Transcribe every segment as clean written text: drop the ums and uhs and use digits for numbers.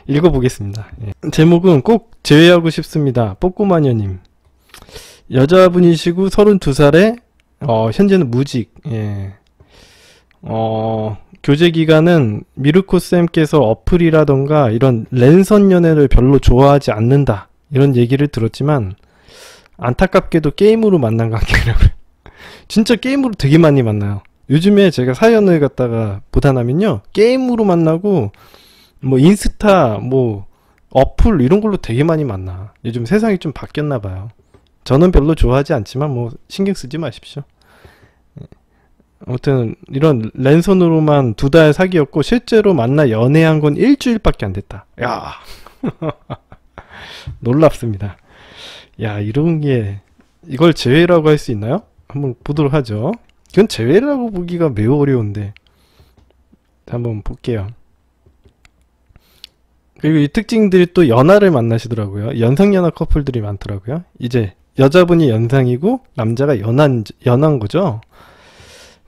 읽어보겠습니다. 예. 제목은 꼭 제외하고 싶습니다. 뽀꼬마녀님. 여자분이시고 32살에 현재는 무직. 예. 교제 기간은 미르코쌤께서 어플이라던가 이런 랜선 연애를 별로 좋아하지 않는다 이런 얘기를 들었지만 안타깝게도 게임으로 만난 관계라고요. 진짜 게임으로 되게 많이 만나요. 요즘에 제가 사연을 갖다가 보다나면요, 게임으로 만나고 뭐 인스타 뭐 어플 이런 걸로 되게 많이 만나. 요즘 세상이 좀 바뀌었나 봐요. 저는 별로 좋아하지 않지만 뭐 신경 쓰지 마십시오. 아무튼 이런 랜선으로만 2달 사귀었고 실제로 만나 연애한 건 일주일밖에 안 됐다. 야 놀랍습니다. 야, 이런 게 이걸 제외라고 할 수 있나요? 한번 보도록 하죠. 이건 제외라고 보기가 매우 어려운데 한번 볼게요. 그리고 이 특징들이 또 연하를 만나시더라고요. 연상연하 커플들이 많더라고요. 이제 여자분이 연상이고 남자가 연한 거죠.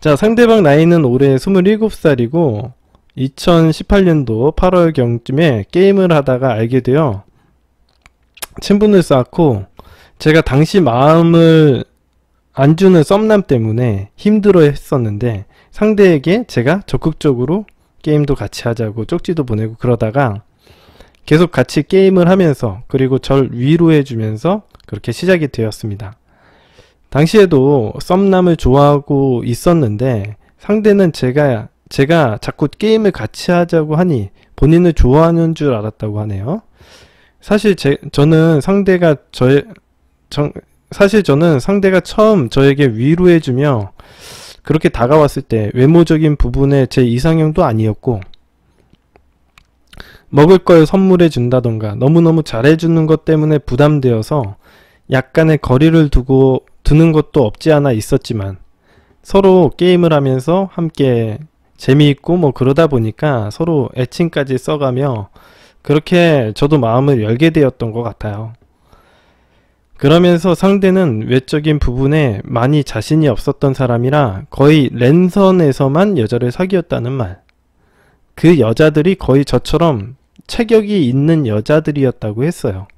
자, 상대방 나이는 올해 27살이고 2018년도 8월경쯤에 게임을 하다가 알게 되어 친분을 쌓고, 제가 당시 마음을 안 주는 썸남 때문에 힘들어 했었는데 상대에게 제가 적극적으로 게임도 같이 하자고 쪽지도 보내고 그러다가 계속 같이 게임을 하면서 그리고 절 위로해 주면서 그렇게 시작이 되었습니다. 당시에도 썸남을 좋아하고 있었는데 상대는 제가 자꾸 게임을 같이 하자고 하니 본인을 좋아하는 줄 알았다고 하네요. 사실 저는 상대가 처음 저에게 위로해주며 그렇게 다가왔을 때 외모적인 부분에 제 이상형도 아니었고, 먹을 걸 선물해 준다던가 너무너무 잘해주는 것 때문에 부담되어서 약간의 거리를 두는 것도 없지 않아 있었지만, 서로 게임을 하면서 함께 재미있고 뭐 그러다 보니까 서로 애칭까지 써가며 그렇게 저도 마음을 열게 되었던 것 같아요. 그러면서 상대는 외적인 부분에 많이 자신이 없었던 사람이라 거의 랜선에서만 여자를 사귀었다는 말. 그 여자들이 거의 저처럼 체격이 있는 여자들이었다고 했어요.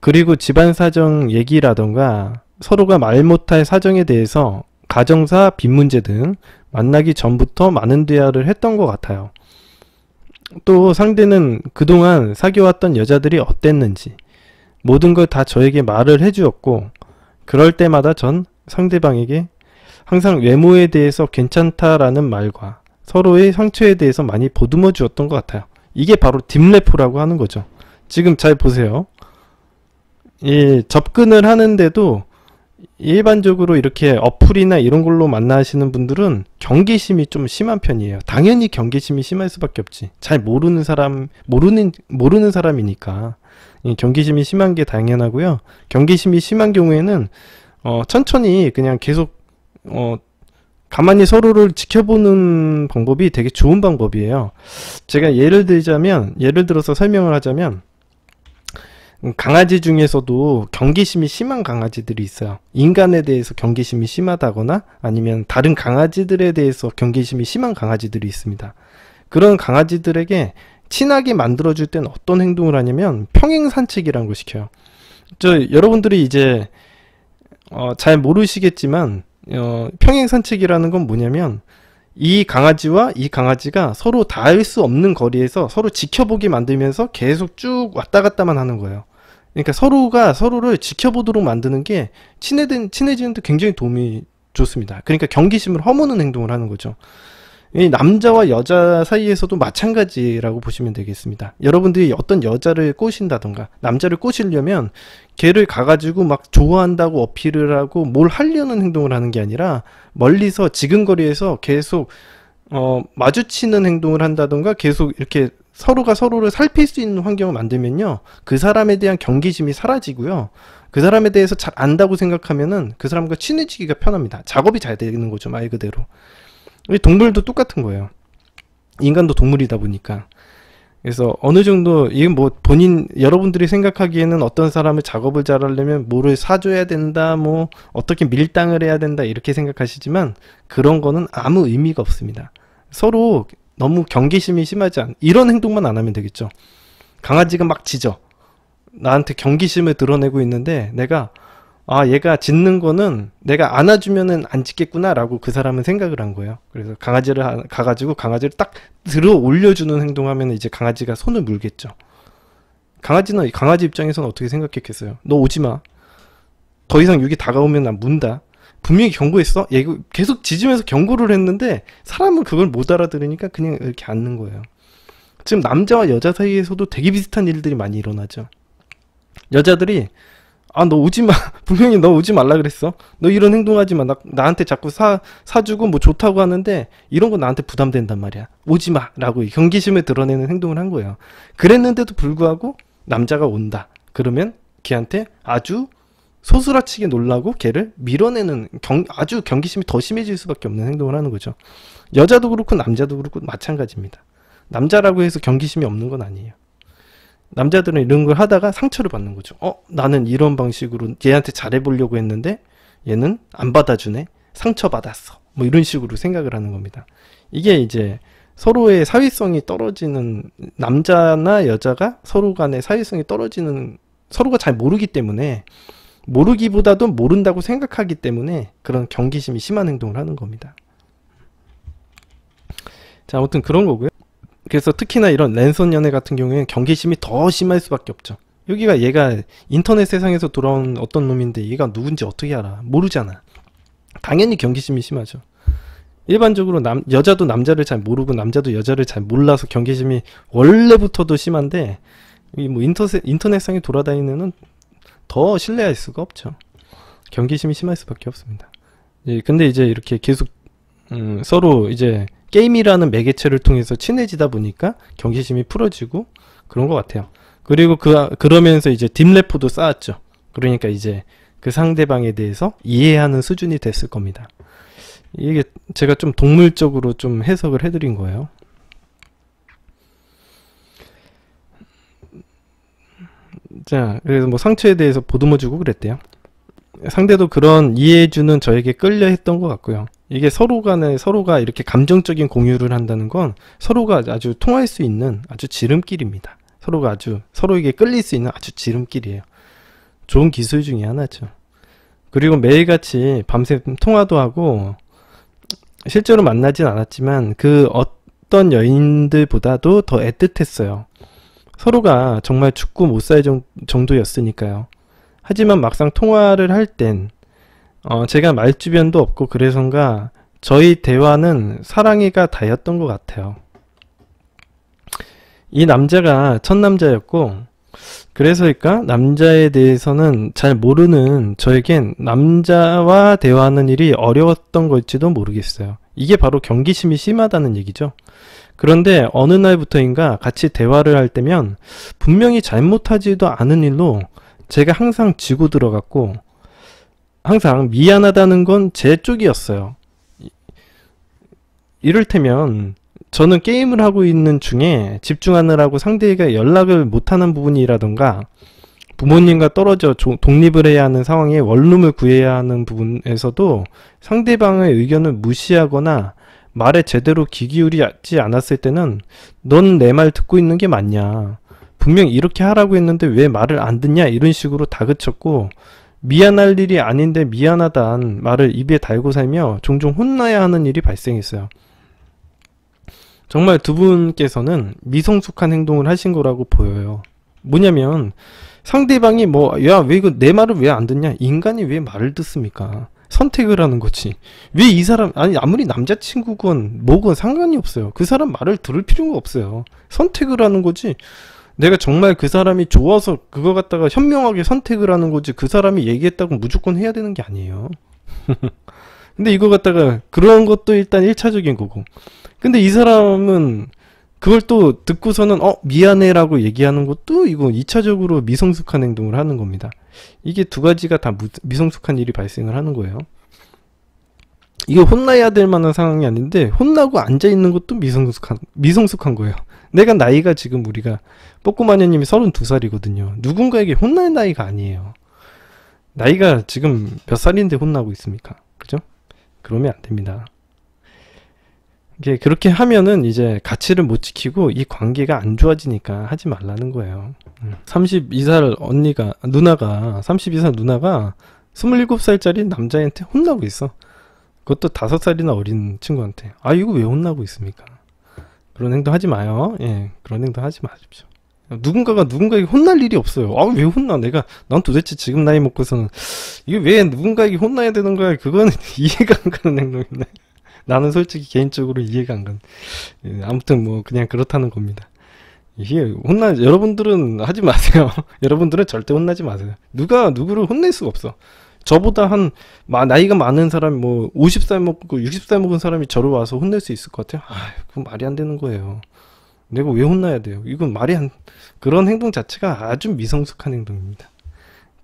그리고 집안 사정 얘기라던가 서로가 말 못할 사정에 대해서 가정사, 빚 문제 등 만나기 전부터 많은 대화를 했던 것 같아요. 또 상대는 그동안 사귀어왔던 여자들이 어땠는지 모든 걸 다 저에게 말을 해주었고, 그럴 때마다 전 상대방에게 항상 외모에 대해서 괜찮다라는 말과 서로의 상처에 대해서 많이 보듬어 주었던 것 같아요. 이게 바로 딥래퍼라고 하는 거죠. 지금 잘 보세요. 이 접근을 하는데도 일반적으로 이렇게 어플이나 이런 걸로 만나시는 분들은 경계심이 좀 심한 편이에요. 당연히 경계심이 심할 수밖에 없지. 잘 모르는 사람이니까 경계심이 심한 게 당연하고요. 경계심이 심한 경우에는 천천히 그냥 계속 가만히 서로를 지켜보는 방법이 되게 좋은 방법이에요. 제가 예를 들어서 설명을 하자면, 강아지 중에서도 경계심이 심한 강아지들이 있어요. 인간에 대해서 경계심이 심하다거나 아니면 다른 강아지들에 대해서 경계심이 심한 강아지들이 있습니다. 그런 강아지들에게 친하게 만들어줄 때는 어떤 행동을 하냐면 평행 산책이라는 걸 시켜요. 여러분들이 이제 잘 모르시겠지만 평행 산책이라는 건 뭐냐면 이 강아지와 이 강아지가 서로 닿을 수 없는 거리에서 서로 지켜보게 만들면서 계속 쭉 왔다 갔다만 하는 거예요. 그러니까 서로가 서로를 지켜보도록 만드는 게 친해지는 데 굉장히 도움이 좋습니다. 그러니까 경계심을 허무는 행동을 하는 거죠. 이 남자와 여자 사이에서도 마찬가지라고 보시면 되겠습니다. 여러분들이 어떤 여자를 꼬신다던가 남자를 꼬시려면 걔를 가가지고 막 좋아한다고 어필을 하고 뭘 하려는 행동을 하는 게 아니라 멀리서 지근거리에서 계속 마주치는 행동을 한다던가 계속 이렇게 서로가 서로를 살필 수 있는 환경을 만들면요, 그 사람에 대한 경계심이 사라지고요, 그 사람에 대해서 잘 안다고 생각하면은 그 사람과 친해지기가 편합니다. 작업이 잘 되는 거죠, 말 그대로. 동물도 똑같은 거예요. 인간도 동물이다 보니까. 그래서 어느 정도 이건 뭐 여러분들이 생각하기에는 어떤 사람을 작업을 잘 하려면 뭐를 사줘야 된다, 뭐 어떻게 밀당을 해야 된다 이렇게 생각하시지만 그런 거는 아무 의미가 없습니다. 서로 너무 경계심이 심하지 않은 이런 행동만 안 하면 되겠죠. 강아지가 막 짖어. 나한테 경계심을 드러내고 있는데 내가 얘가 짖는 거는 내가 안아주면은 안 짖겠구나 라고 그 사람은 생각을 한 거예요. 그래서 강아지를 가가지고 강아지를 딱 들어 올려주는 행동하면 이제 강아지가 손을 물겠죠. 강아지는 강아지 입장에서는 어떻게 생각했겠어요? 너 오지마. 더 이상 여기 다가오면 난 문다. 분명히 경고했어. 얘 계속 짖으면서 경고를 했는데 사람은 그걸 못 알아들으니까 그냥 이렇게 앉는 거예요. 지금 남자와 여자 사이에서도 되게 비슷한 일들이 많이 일어나죠. 여자들이 너 오지마. 분명히 너 오지 말라 그랬어. 너 이런 행동하지 마. 나한테 자꾸 사주고 뭐 좋다고 하는데 이런 거 나한테 부담된단 말이야. 오지마 라고 경계심을 드러내는 행동을 한 거예요. 그랬는데도 불구하고 남자가 온다. 그러면 걔한테 아주 소스라치게 놀라고 걔를 밀어내는 아주 경계심이 더 심해질 수밖에 없는 행동을 하는 거죠. 여자도 그렇고 남자도 그렇고 마찬가지입니다. 남자라고 해서 경계심이 없는 건 아니에요. 남자들은 이런 걸 하다가 상처를 받는 거죠. 나는 이런 방식으로 얘한테 잘해보려고 했는데 얘는 안 받아주네. 상처받았어. 뭐 이런 식으로 생각을 하는 겁니다. 이게 이제 서로의 사회성이 떨어지는, 남자나 여자가 서로 간의 사회성이 떨어지는, 서로가 잘 모르기 때문에, 모르기보다도 모른다고 생각하기 때문에 그런 경계심이 심한 행동을 하는 겁니다. 자, 아무튼 그런 거고요. 그래서 특히나 이런 랜선 연애 같은 경우에는 경계심이 더 심할 수밖에 없죠. 여기가 얘가 인터넷 세상에서 돌아온 어떤 놈인데 얘가 누군지 어떻게 알아? 모르잖아. 당연히 경계심이 심하죠. 일반적으로 여자도 남자를 잘 모르고 남자도 여자를 잘 몰라서 경계심이 원래부터도 심한데, 이 뭐 인터넷상에 돌아다니는 애는 더 신뢰할 수가 없죠. 경계심이 심할 수밖에 없습니다. 근데 이제 이렇게 계속 서로 이제 게임이라는 매개체를 통해서 친해지다 보니까 경계심이 풀어지고 그런 것 같아요. 그리고 그러면서 이제 딥래퍼도 쌓았죠. 그러니까 이제 그 상대방에 대해서 이해하는 수준이 됐을 겁니다. 이게 제가 좀 동물적으로 좀 해석을 해드린 거예요. 자, 그래서 뭐 상처에 대해서 보듬어주고 그랬대요. 상대도 그런 이해해주는 저에게 끌려 했던 것 같고요. 이게 서로가 이렇게 감정적인 공유를 한다는 건 서로가 아주 통할 수 있는 아주 지름길입니다. 서로가 아주 서로에게 끌릴 수 있는 아주 지름길이에요. 좋은 기술 중에 하나죠. 그리고 매일같이 밤새 통화도 하고, 실제로 만나진 않았지만 그 어떤 여인들보다도 더 애틋했어요. 서로가 정말 죽고 못 살 정도였으니까요. 하지만 막상 통화를 할 땐 제가 말주변도 없고 그래서인가 저희 대화는 사랑이가 다였던 것 같아요. 이 남자가 첫 남자였고, 그래서일까 남자에 대해서는 잘 모르는 저에겐 남자와 대화하는 일이 어려웠던 걸지도 모르겠어요. 이게 바로 경계심이 심하다는 얘기죠. 그런데 어느 날부터인가 같이 대화를 할 때면 분명히 잘못하지도 않은 일로 제가 항상 쥐고 들어갔고, 항상 미안하다는 건 제 쪽이었어요. 이를테면 저는 게임을 하고 있는 중에 집중하느라고 상대가 연락을 못하는 부분이라던가, 부모님과 떨어져 독립을 해야 하는 상황에 원룸을 구해야 하는 부분에서도 상대방의 의견을 무시하거나 말에 제대로 귀 기울이지 않았을 때는 넌 내 말 듣고 있는 게 맞냐, 분명 이렇게 하라고 했는데 왜 말을 안 듣냐, 이런 식으로 다그쳤고, 미안할 일이 아닌데 미안하단 말을 입에 달고 살며 종종 혼나야 하는 일이 발생했어요. 정말 두 분께서는 미성숙한 행동을 하신 거라고 보여요. 뭐냐면 상대방이 야, 왜 이거 내 말을 왜 안 듣냐, 인간이 왜 말을 듣습니까? 선택을 하는 거지. 왜 이 사람, 아무리 남자친구건 뭐건 상관이 없어요. 그 사람 말을 들을 필요가 없어요. 선택을 하는 거지. 내가 정말 그 사람이 좋아서 그거 갖다가 현명하게 선택을 하는 거지, 그 사람이 얘기했다고 무조건 해야 되는 게 아니에요. 근데 이거 갖다가 그런 것도 일단 1차적인 거고, 근데 이 사람은 그걸 또 듣고서는 미안해 라고 얘기하는 것도 이거 2차적으로 미성숙한 행동을 하는 겁니다. 이게 두 가지가 다 미성숙한 일이 발생을 하는 거예요. 이게 혼나야 될 만한 상황이 아닌데 혼나고 앉아있는 것도 미성숙한 거예요. 내가 나이가 지금, 우리가 뽀꼬마녀님이 32살이거든요. 누군가에게 혼날 나이가 아니에요. 나이가 지금 몇 살인데 혼나고 있습니까? 그죠? 그러면 안 됩니다. 이게 그렇게 하면은 이제 가치를 못 지키고 이 관계가 안 좋아지니까 하지 말라는 거예요. 32살 누나가 32살 누나가 27살짜리 남자애한테 혼나고 있어. 그것도 5살이나 어린 친구한테. 아, 이거 왜 혼나고 있습니까? 그런 행동 하지 마요. 예, 그런 행동 하지 마십시오. 누군가가 누군가에게 혼날 일이 없어요. 아, 왜 혼나? 난 도대체 지금 나이 먹고서는 이게 왜 누군가에게 혼나야 되는 거야? 그거는 이해가 안 가는 행동인데. 나는 솔직히 개인적으로 이해가 안 가는. 예, 아무튼 뭐 그냥 그렇다는 겁니다. 이게 여러분들은 하지 마세요. 여러분들은 절대 혼나지 마세요. 누가 누구를 혼낼 수가 없어. 저보다 나이가 많은 사람, 뭐, 50살 먹고, 60살 먹은 사람이 저를 와서 혼낼 수 있을 것 같아요? 아, 그건 말이 안 되는 거예요. 내가 왜 혼나야 돼요? 이건 그런 행동 자체가 아주 미성숙한 행동입니다.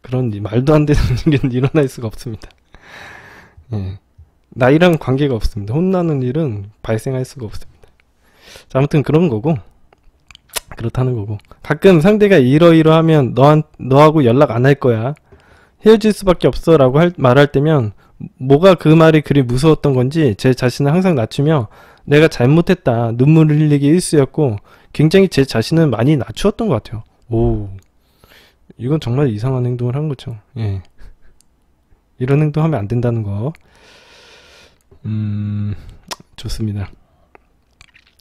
그런 말도 안 되는 일은 일어날 수가 없습니다. 예. 나이랑 관계가 없습니다. 혼나는 일은 발생할 수가 없습니다. 자, 아무튼 그런 거고, 그렇다는 거고. 가끔 상대가 이러이러하면 너하고 연락 안 할 거야. 헤어질 수밖에 없어 라고 말할 때면 뭐가 그 말이 그리 무서웠던 건지 제 자신을 항상 낮추며 내가 잘못했다, 눈물을 흘리기 일쑤였고 굉장히 제 자신을 많이 낮추었던 것 같아요. 오, 이건 정말 이상한 행동을 한 거죠. 예. 이런 행동하면 안 된다는 거. 좋습니다.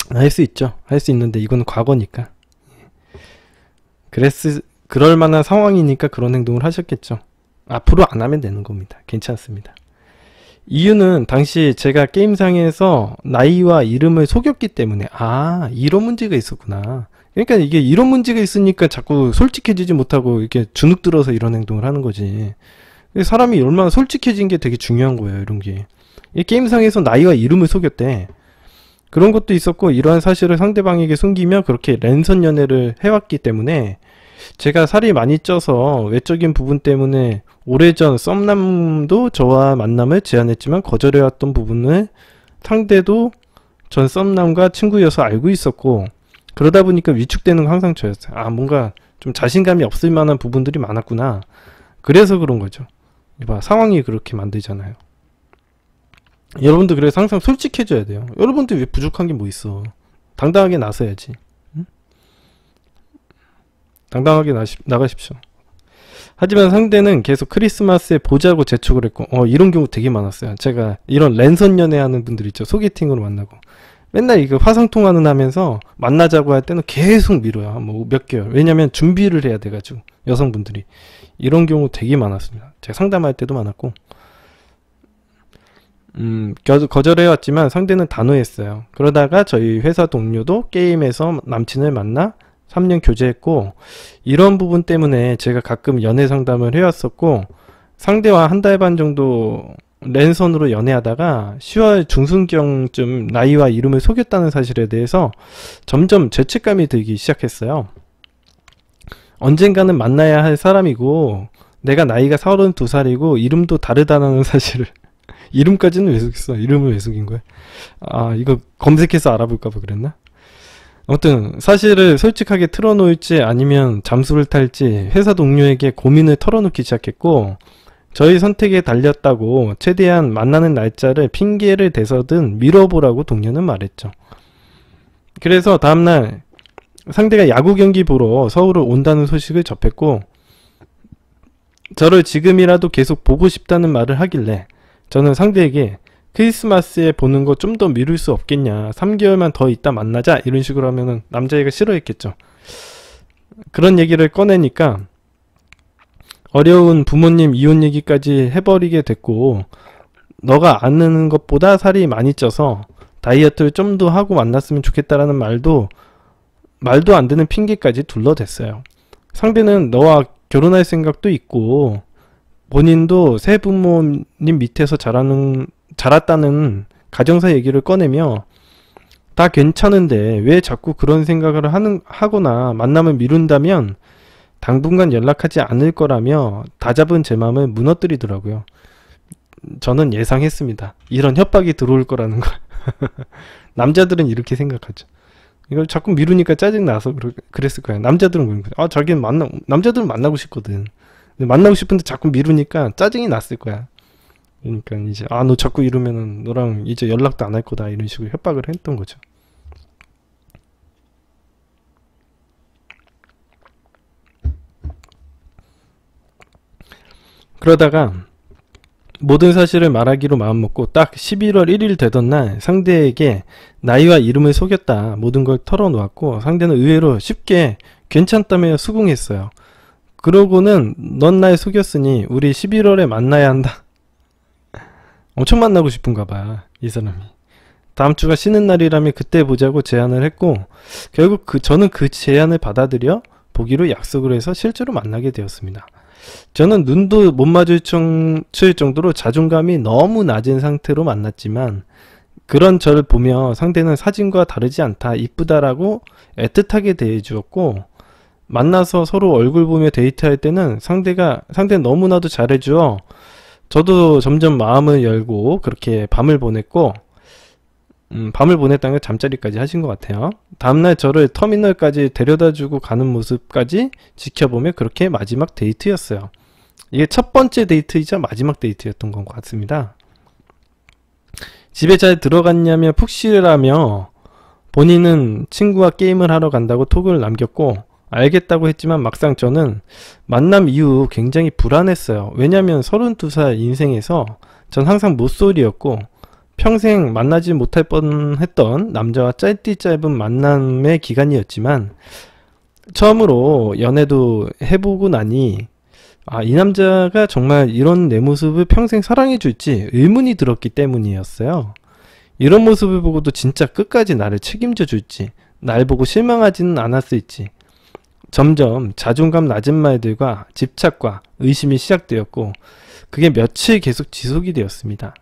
할 수 있죠. 할 수 있는데 이건 과거니까. 그럴 만한 상황이니까 그런 행동을 하셨겠죠. 앞으로 안 하면 되는 겁니다. 괜찮습니다. 이유는 당시 제가 게임상에서 나이와 이름을 속였기 때문에 이런 문제가 있었구나. 그러니까 이게 이런 문제가 있으니까 자꾸 솔직해지지 못하고 이렇게 주눅 들어서 이런 행동을 하는 거지. 사람이 얼마나 솔직해진 게 되게 중요한 거예요. 이런 게. 이 게임상에서 나이와 이름을 속였대. 그런 것도 있었고 이러한 사실을 상대방에게 숨기며 그렇게 랜선 연애를 해왔기 때문에 제가 살이 많이 쪄서 외적인 부분 때문에 오래전 썸남도 저와 만남을 제안했지만 거절해왔던 부분을 상대도 전 썸남과 친구여서 알고 있었고 그러다 보니까 위축되는 건 항상 저였어요. 뭔가 좀 자신감이 없을 만한 부분들이 많았구나. 그래서 그런 거죠. 이봐, 상황이 그렇게 만들잖아요. 여러분들 그래서 항상 솔직해져야 돼요. 여러분들 왜 부족한 게 뭐 있어. 당당하게 나서야지. 응? 당당하게 나가십시오. 하지만 상대는 계속 크리스마스에 보자고 재촉을 했고 이런 경우 되게 많았어요. 제가 이런 랜선 연애하는 분들 있죠. 소개팅으로 만나고 맨날 이거 화상통화는 하면서 만나자고 할 때는 계속 미뤄요. 뭐 몇 개월. 왜냐면 준비를 해야 돼가지고 여성분들이 이런 경우 되게 많았습니다. 제가 상담할 때도 많았고 거절해왔지만 상대는 단호했어요. 그러다가 저희 회사 동료도 게임에서 남친을 만나 3년 교제했고 이런 부분 때문에 제가 가끔 연애 상담을 해왔었고 상대와 한 달 반 정도 랜선으로 연애하다가 10월 중순경쯤 나이와 이름을 속였다는 사실에 대해서 점점 죄책감이 들기 시작했어요. 언젠가는 만나야 할 사람이고 내가 나이가 32살이고 이름도 다르다는 사실을 이름까지는 왜 속였어? 이름을 왜 속인 거야? 이거 검색해서 알아볼까봐 그랬나? 아무튼 사실을 솔직하게 틀어놓을지 아니면 잠수를 탈지 회사 동료에게 고민을 털어놓기 시작했고 저희 선택에 달렸다고 최대한 만나는 날짜를 핑계를 대서든 미뤄보라고 동료는 말했죠. 그래서 다음날 상대가 야구 경기 보러 서울을 온다는 소식을 접했고 저를 지금이라도 계속 보고 싶다는 말을 하길래 저는 상대에게 크리스마스에 보는 거 좀 더 미룰 수 없겠냐, 3개월만 더 있다 만나자 이런 식으로 하면은 남자애가 싫어했겠죠. 그런 얘기를 꺼내니까 어려운 부모님 이혼 얘기까지 해버리게 됐고 너가 아는 것보다 살이 많이 쪄서 다이어트를 좀 더 하고 만났으면 좋겠다라는 말도 안 되는 핑계까지 둘러댔어요. 상대는 너와 결혼할 생각도 있고 본인도 새 부모님 밑에서 자랐다는 가정사 얘기를 꺼내며 다 괜찮은데 왜 자꾸 그런 생각을 하거나 만남을 미룬다면 당분간 연락하지 않을 거라며 다잡은 제 마음을 무너뜨리더라고요. 저는 예상했습니다. 이런 협박이 들어올 거라는 걸. 남자들은 이렇게 생각하죠. 이걸 자꾸 미루니까 짜증나서 그랬을 거예요. 남자들은 그런 거예요. 자기는 남자들은 만나고 싶거든. 근데 만나고 싶은데 자꾸 미루니까 짜증이 났을 거야. 그러니까 이제 너 자꾸 이러면은 너랑 이제 연락도 안 할 거다 이런 식으로 협박을 했던 거죠. 그러다가 모든 사실을 말하기로 마음먹고 딱 11월 1일 되던 날 상대에게 나이와 이름을 속였다 모든 걸 털어놓았고, 상대는 의외로 쉽게 괜찮다며 수긍했어요. 그러고는 넌 날 속였으니 우리 11월에 만나야 한다. 엄청 만나고 싶은가 봐 이 사람이. 다음 주가 쉬는 날이라며 그때 보자고 제안을 했고, 결국 저는 그 제안을 받아들여 보기로 약속을 해서 실제로 만나게 되었습니다. 저는 눈도 못 마주칠 정도로 자존감이 너무 낮은 상태로 만났지만, 그런 저를 보며 상대는 사진과 다르지 않다, 이쁘다라고 애틋하게 대해주었고, 만나서 서로 얼굴 보며 데이트할 때는 상대는 너무나도 잘해주어 저도 점점 마음을 열고 그렇게 밤을 보냈고, 밤을 보냈다는 건 잠자리까지 하신 것 같아요. 다음날 저를 터미널까지 데려다주고 가는 모습까지 지켜보며 그렇게 마지막 데이트였어요. 이게 첫 번째 데이트이자 마지막 데이트였던 것 같습니다. 집에 잘 들어갔냐며 푹쉬라며 본인은 친구와 게임을 하러 간다고 톡을 남겼고, 알겠다고 했지만 막상 저는 만남 이후 굉장히 불안했어요. 왜냐면 32살 인생에서 전 항상 모쏠이었고 평생 만나지 못할 뻔했던 남자와 짧은 만남의 기간이었지만, 처음으로 연애도 해보고 나니 이 남자가 정말 이런 내 모습을 평생 사랑해줄지 의문이 들었기 때문이었어요. 이런 모습을 보고도 진짜 끝까지 나를 책임져 줄지, 날 보고 실망하지는 않았을지, 점점 자존감 낮은 말들과 집착과 의심이 시작되었고, 그게 며칠 계속 지속이 되었습니다.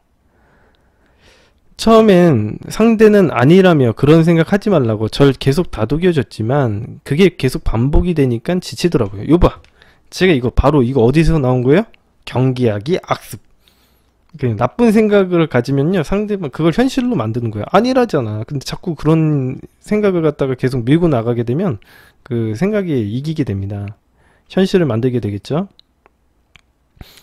처음엔 상대는 아니라며 그런 생각하지 말라고 절 계속 다독여줬지만 그게 계속 반복이 되니까 지치더라고요. 요봐, 제가 이거 어디서 나온 거예요? 경기하기 악습. 나쁜 생각을 가지면요, 상대방 그걸 현실로 만드는 거예요. 아니라잖아. 근데 자꾸 그런 생각을 갖다가 계속 밀고 나가게 되면 그 생각이 이기게 됩니다. 현실을 만들게 되겠죠.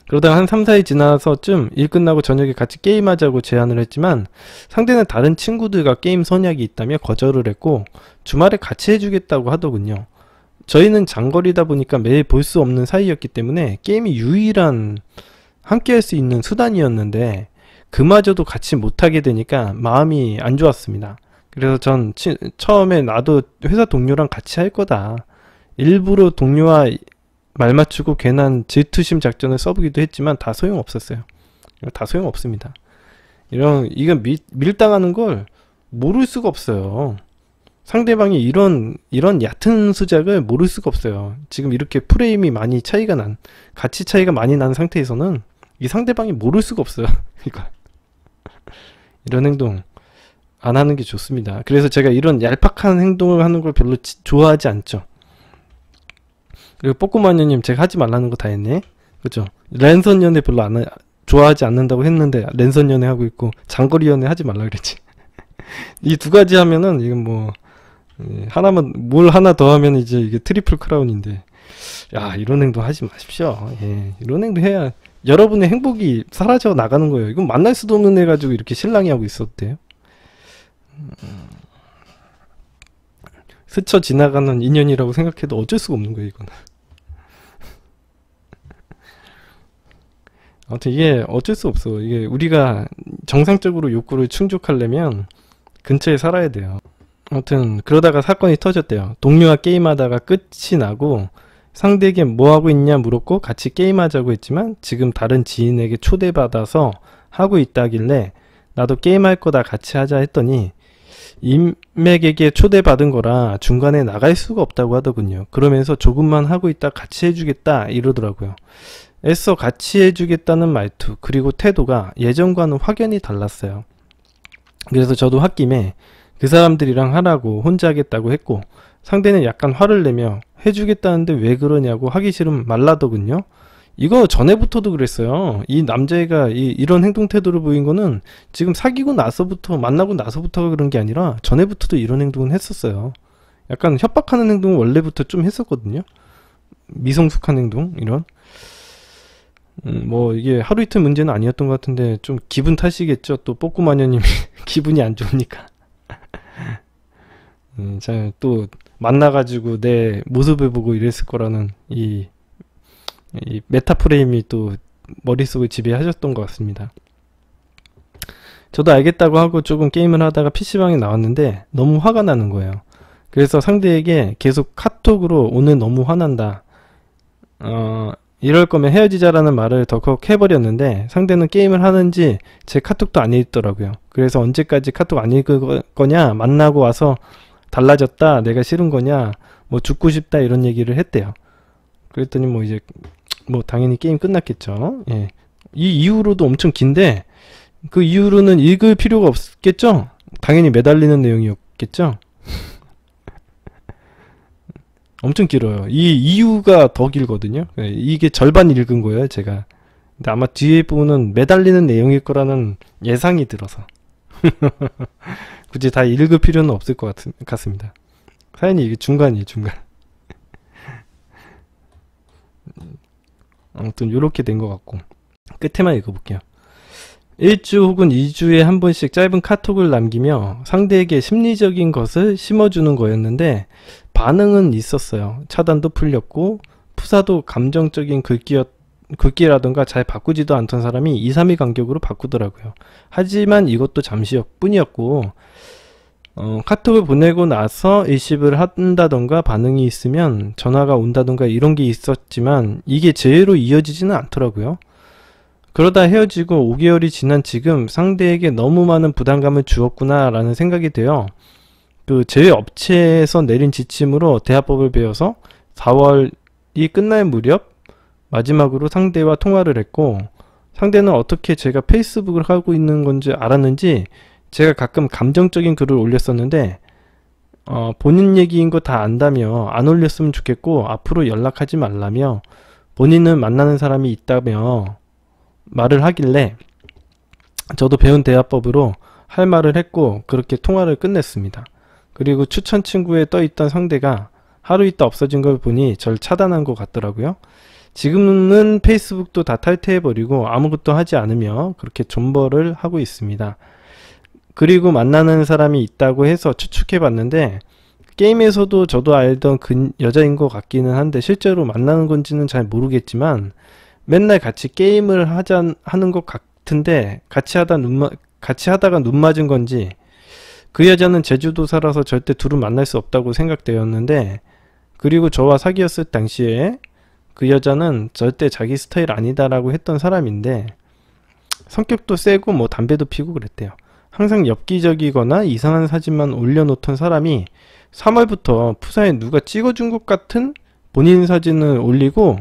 그러다가 한 3, 4일 지나서쯤 일 끝나고 저녁에 같이 게임하자고 제안을 했지만, 상대는 다른 친구들과 게임 선약이 있다며 거절을 했고 주말에 같이 해주겠다고 하더군요. 저희는 장거리다 보니까 매일 볼 수 없는 사이였기 때문에 게임이 유일한 함께 할 수 있는 수단이었는데, 그마저도 같이 못하게 되니까 마음이 안 좋았습니다. 그래서 전 처음에 나도 회사 동료랑 같이 할 거다, 일부러 동료와 말 맞추고 괜한 질투심 작전을 써보기도 했지만 다 소용없었어요. 다 소용없습니다. 이건 밀당하는 걸 모를 수가 없어요. 상대방이 이런 얕은 수작을 모를 수가 없어요. 지금 이렇게 프레임이 많이 가치 차이가 많이 난 상태에서는 이 상대방이 모를 수가 없어요. 이런 행동 안 하는 게 좋습니다. 그래서 제가 이런 얄팍한 행동을 하는 걸 별로 좋아하지 않죠. 그리고 뽀꼬마녀님, 제가 하지 말라는 거 다 했네. 그죠? 랜선 연애 별로 좋아하지 않는다고 했는데 랜선 연애 하고 있고, 장거리 연애 하지 말라 그랬지. 이 두 가지 하면은 이건 뭐 하나만, 뭘 하나 더 하면 이제 이게 트리플 크라운인데, 이런 행동 하지 마십시오. 이런 행동 해야 여러분의 행복이 사라져 나가는 거예요. 이건 만날 수도 없는 애 가지고 이렇게 실랑이 하고 있어도 돼요? 스쳐 지나가는 인연이라고 생각해도 어쩔 수가 없는 거예요, 이거는. 아무튼 이게 어쩔 수 없어. 이게 우리가 정상적으로 욕구를 충족하려면 근처에 살아야 돼요. 아무튼 그러다가 사건이 터졌대요. 동료와 게임하다가 끝이 나고 상대에게 뭐하고 있냐 물었고 같이 게임하자고 했지만 지금 다른 지인에게 초대받아서 하고 있다길래 나도 게임할 거다 같이 하자 했더니 인맥에게 초대받은 거라 중간에 나갈 수가 없다고 하더군요. 그러면서 조금만 하고 있다 같이 해주겠다 이러더라고요. 애써 같이 해주겠다는 말투 그리고 태도가 예전과는 확연히 달랐어요. 그래서 저도 홧김에 그 사람들이랑 하라고 혼자 하겠다고 했고, 상대는 약간 화를 내며 해주겠다는데 왜 그러냐고 하기 싫으면 말라더군요. 이거 전에부터도 그랬어요. 이 남자애가 이런 행동 태도를 보인 거는 지금 사귀고 나서부터, 만나고 나서부터가 그런 게 아니라 전에부터도 이런 행동은 했었어요. 약간 협박하는 행동은 원래부터 좀 했었거든요. 미성숙한 행동 이런. 뭐 이게 하루 이틀 문제는 아니었던 것 같은데 좀 기분 탓이겠죠. 또 뽀꾸마녀님이 기분이 안 좋으니까. 자, 또 만나가지고 내 모습을 보고 이랬을 거라는 이 메타 프레임이 또 머릿속을 지배하셨던 것 같습니다. 저도 알겠다고 하고 조금 게임을 하다가 PC방에 나왔는데 너무 화가 나는 거예요. 그래서 상대에게 계속 카톡으로 오늘 너무 화난다, 이럴 거면 헤어지자라는 말을 덜컥 해버렸는데 상대는 게임을 하는지 제 카톡도 안 읽더라고요. 그래서 언제까지 카톡 안 읽을 거냐, 만나고 와서 달라졌다, 내가 싫은 거냐, 뭐 죽고 싶다, 이런 얘기를 했대요. 그랬더니 뭐 이제 뭐 당연히 게임 끝났겠죠. 예. 이 이후로도 엄청 긴데 그 이후로는 읽을 필요가 없겠죠. 당연히 매달리는 내용이었겠죠. 엄청 길어요. 이 이유가 더 길거든요. 이게 절반 읽은 거예요, 제가. 근데 아마 뒤에 부분은 매달리는 내용일 거라는 예상이 들어서 굳이 다 읽을 필요는 없을 것 같습니다. 사연이 이게 중간이에요, 중간. 아무튼 요렇게 된 것 같고, 끝에만 읽어볼게요. 1주 혹은 2주에 한 번씩 짧은 카톡을 남기며 상대에게 심리적인 것을 심어주는 거였는데 반응은 있었어요. 차단도 풀렸고 푸사도 감정적인 글귀라던가 잘 바꾸지도 않던 사람이 2, 3일 간격으로 바꾸더라고요. 하지만 이것도 잠시뿐이었고 카톡을 보내고 나서 일십을 한다던가 반응이 있으면 전화가 온다던가 이런 게 있었지만 이게 재회로 이어지지는 않더라고요. 그러다 헤어지고 5개월이 지난 지금 상대에게 너무 많은 부담감을 주었구나 라는 생각이 돼요. 그 제외 업체에서 내린 지침으로 대화법을 배워서 4월이 끝날 무렵 마지막으로 상대와 통화를 했고, 상대는 어떻게 제가 페이스북을 하고 있는 건지 알았는지 제가 가끔 감정적인 글을 올렸었는데 본인 얘기인 거 다 안다며 안 올렸으면 좋겠고 앞으로 연락하지 말라며 본인은 만나는 사람이 있다며 말을 하길래 저도 배운 대화법으로 할 말을 했고 그렇게 통화를 끝냈습니다. 그리고 추천 친구에 떠있던 상대가 하루 있다 없어진 걸 보니 절 차단한 것 같더라고요. 지금은 페이스북도 다 탈퇴해버리고 아무것도 하지 않으며 그렇게 존버를 하고 있습니다. 그리고 만나는 사람이 있다고 해서 추측해봤는데 게임에서도 저도 알던 그 여자인 것 같기는 한데 실제로 만나는 건지는 잘 모르겠지만 맨날 같이 게임을 하는 것 같은데 같이 하다가 눈 맞은 건지 그 여자는 제주도 살아서 절대 둘은 만날 수 없다고 생각되었는데, 그리고 저와 사귀었을 당시에 그 여자는 절대 자기 스타일 아니다라고 했던 사람인데 성격도 세고 뭐 담배도 피고 그랬대요. 항상 엽기적이거나 이상한 사진만 올려놓던 사람이 3월부터 푸사에 누가 찍어준 것 같은 본인 사진을 올리고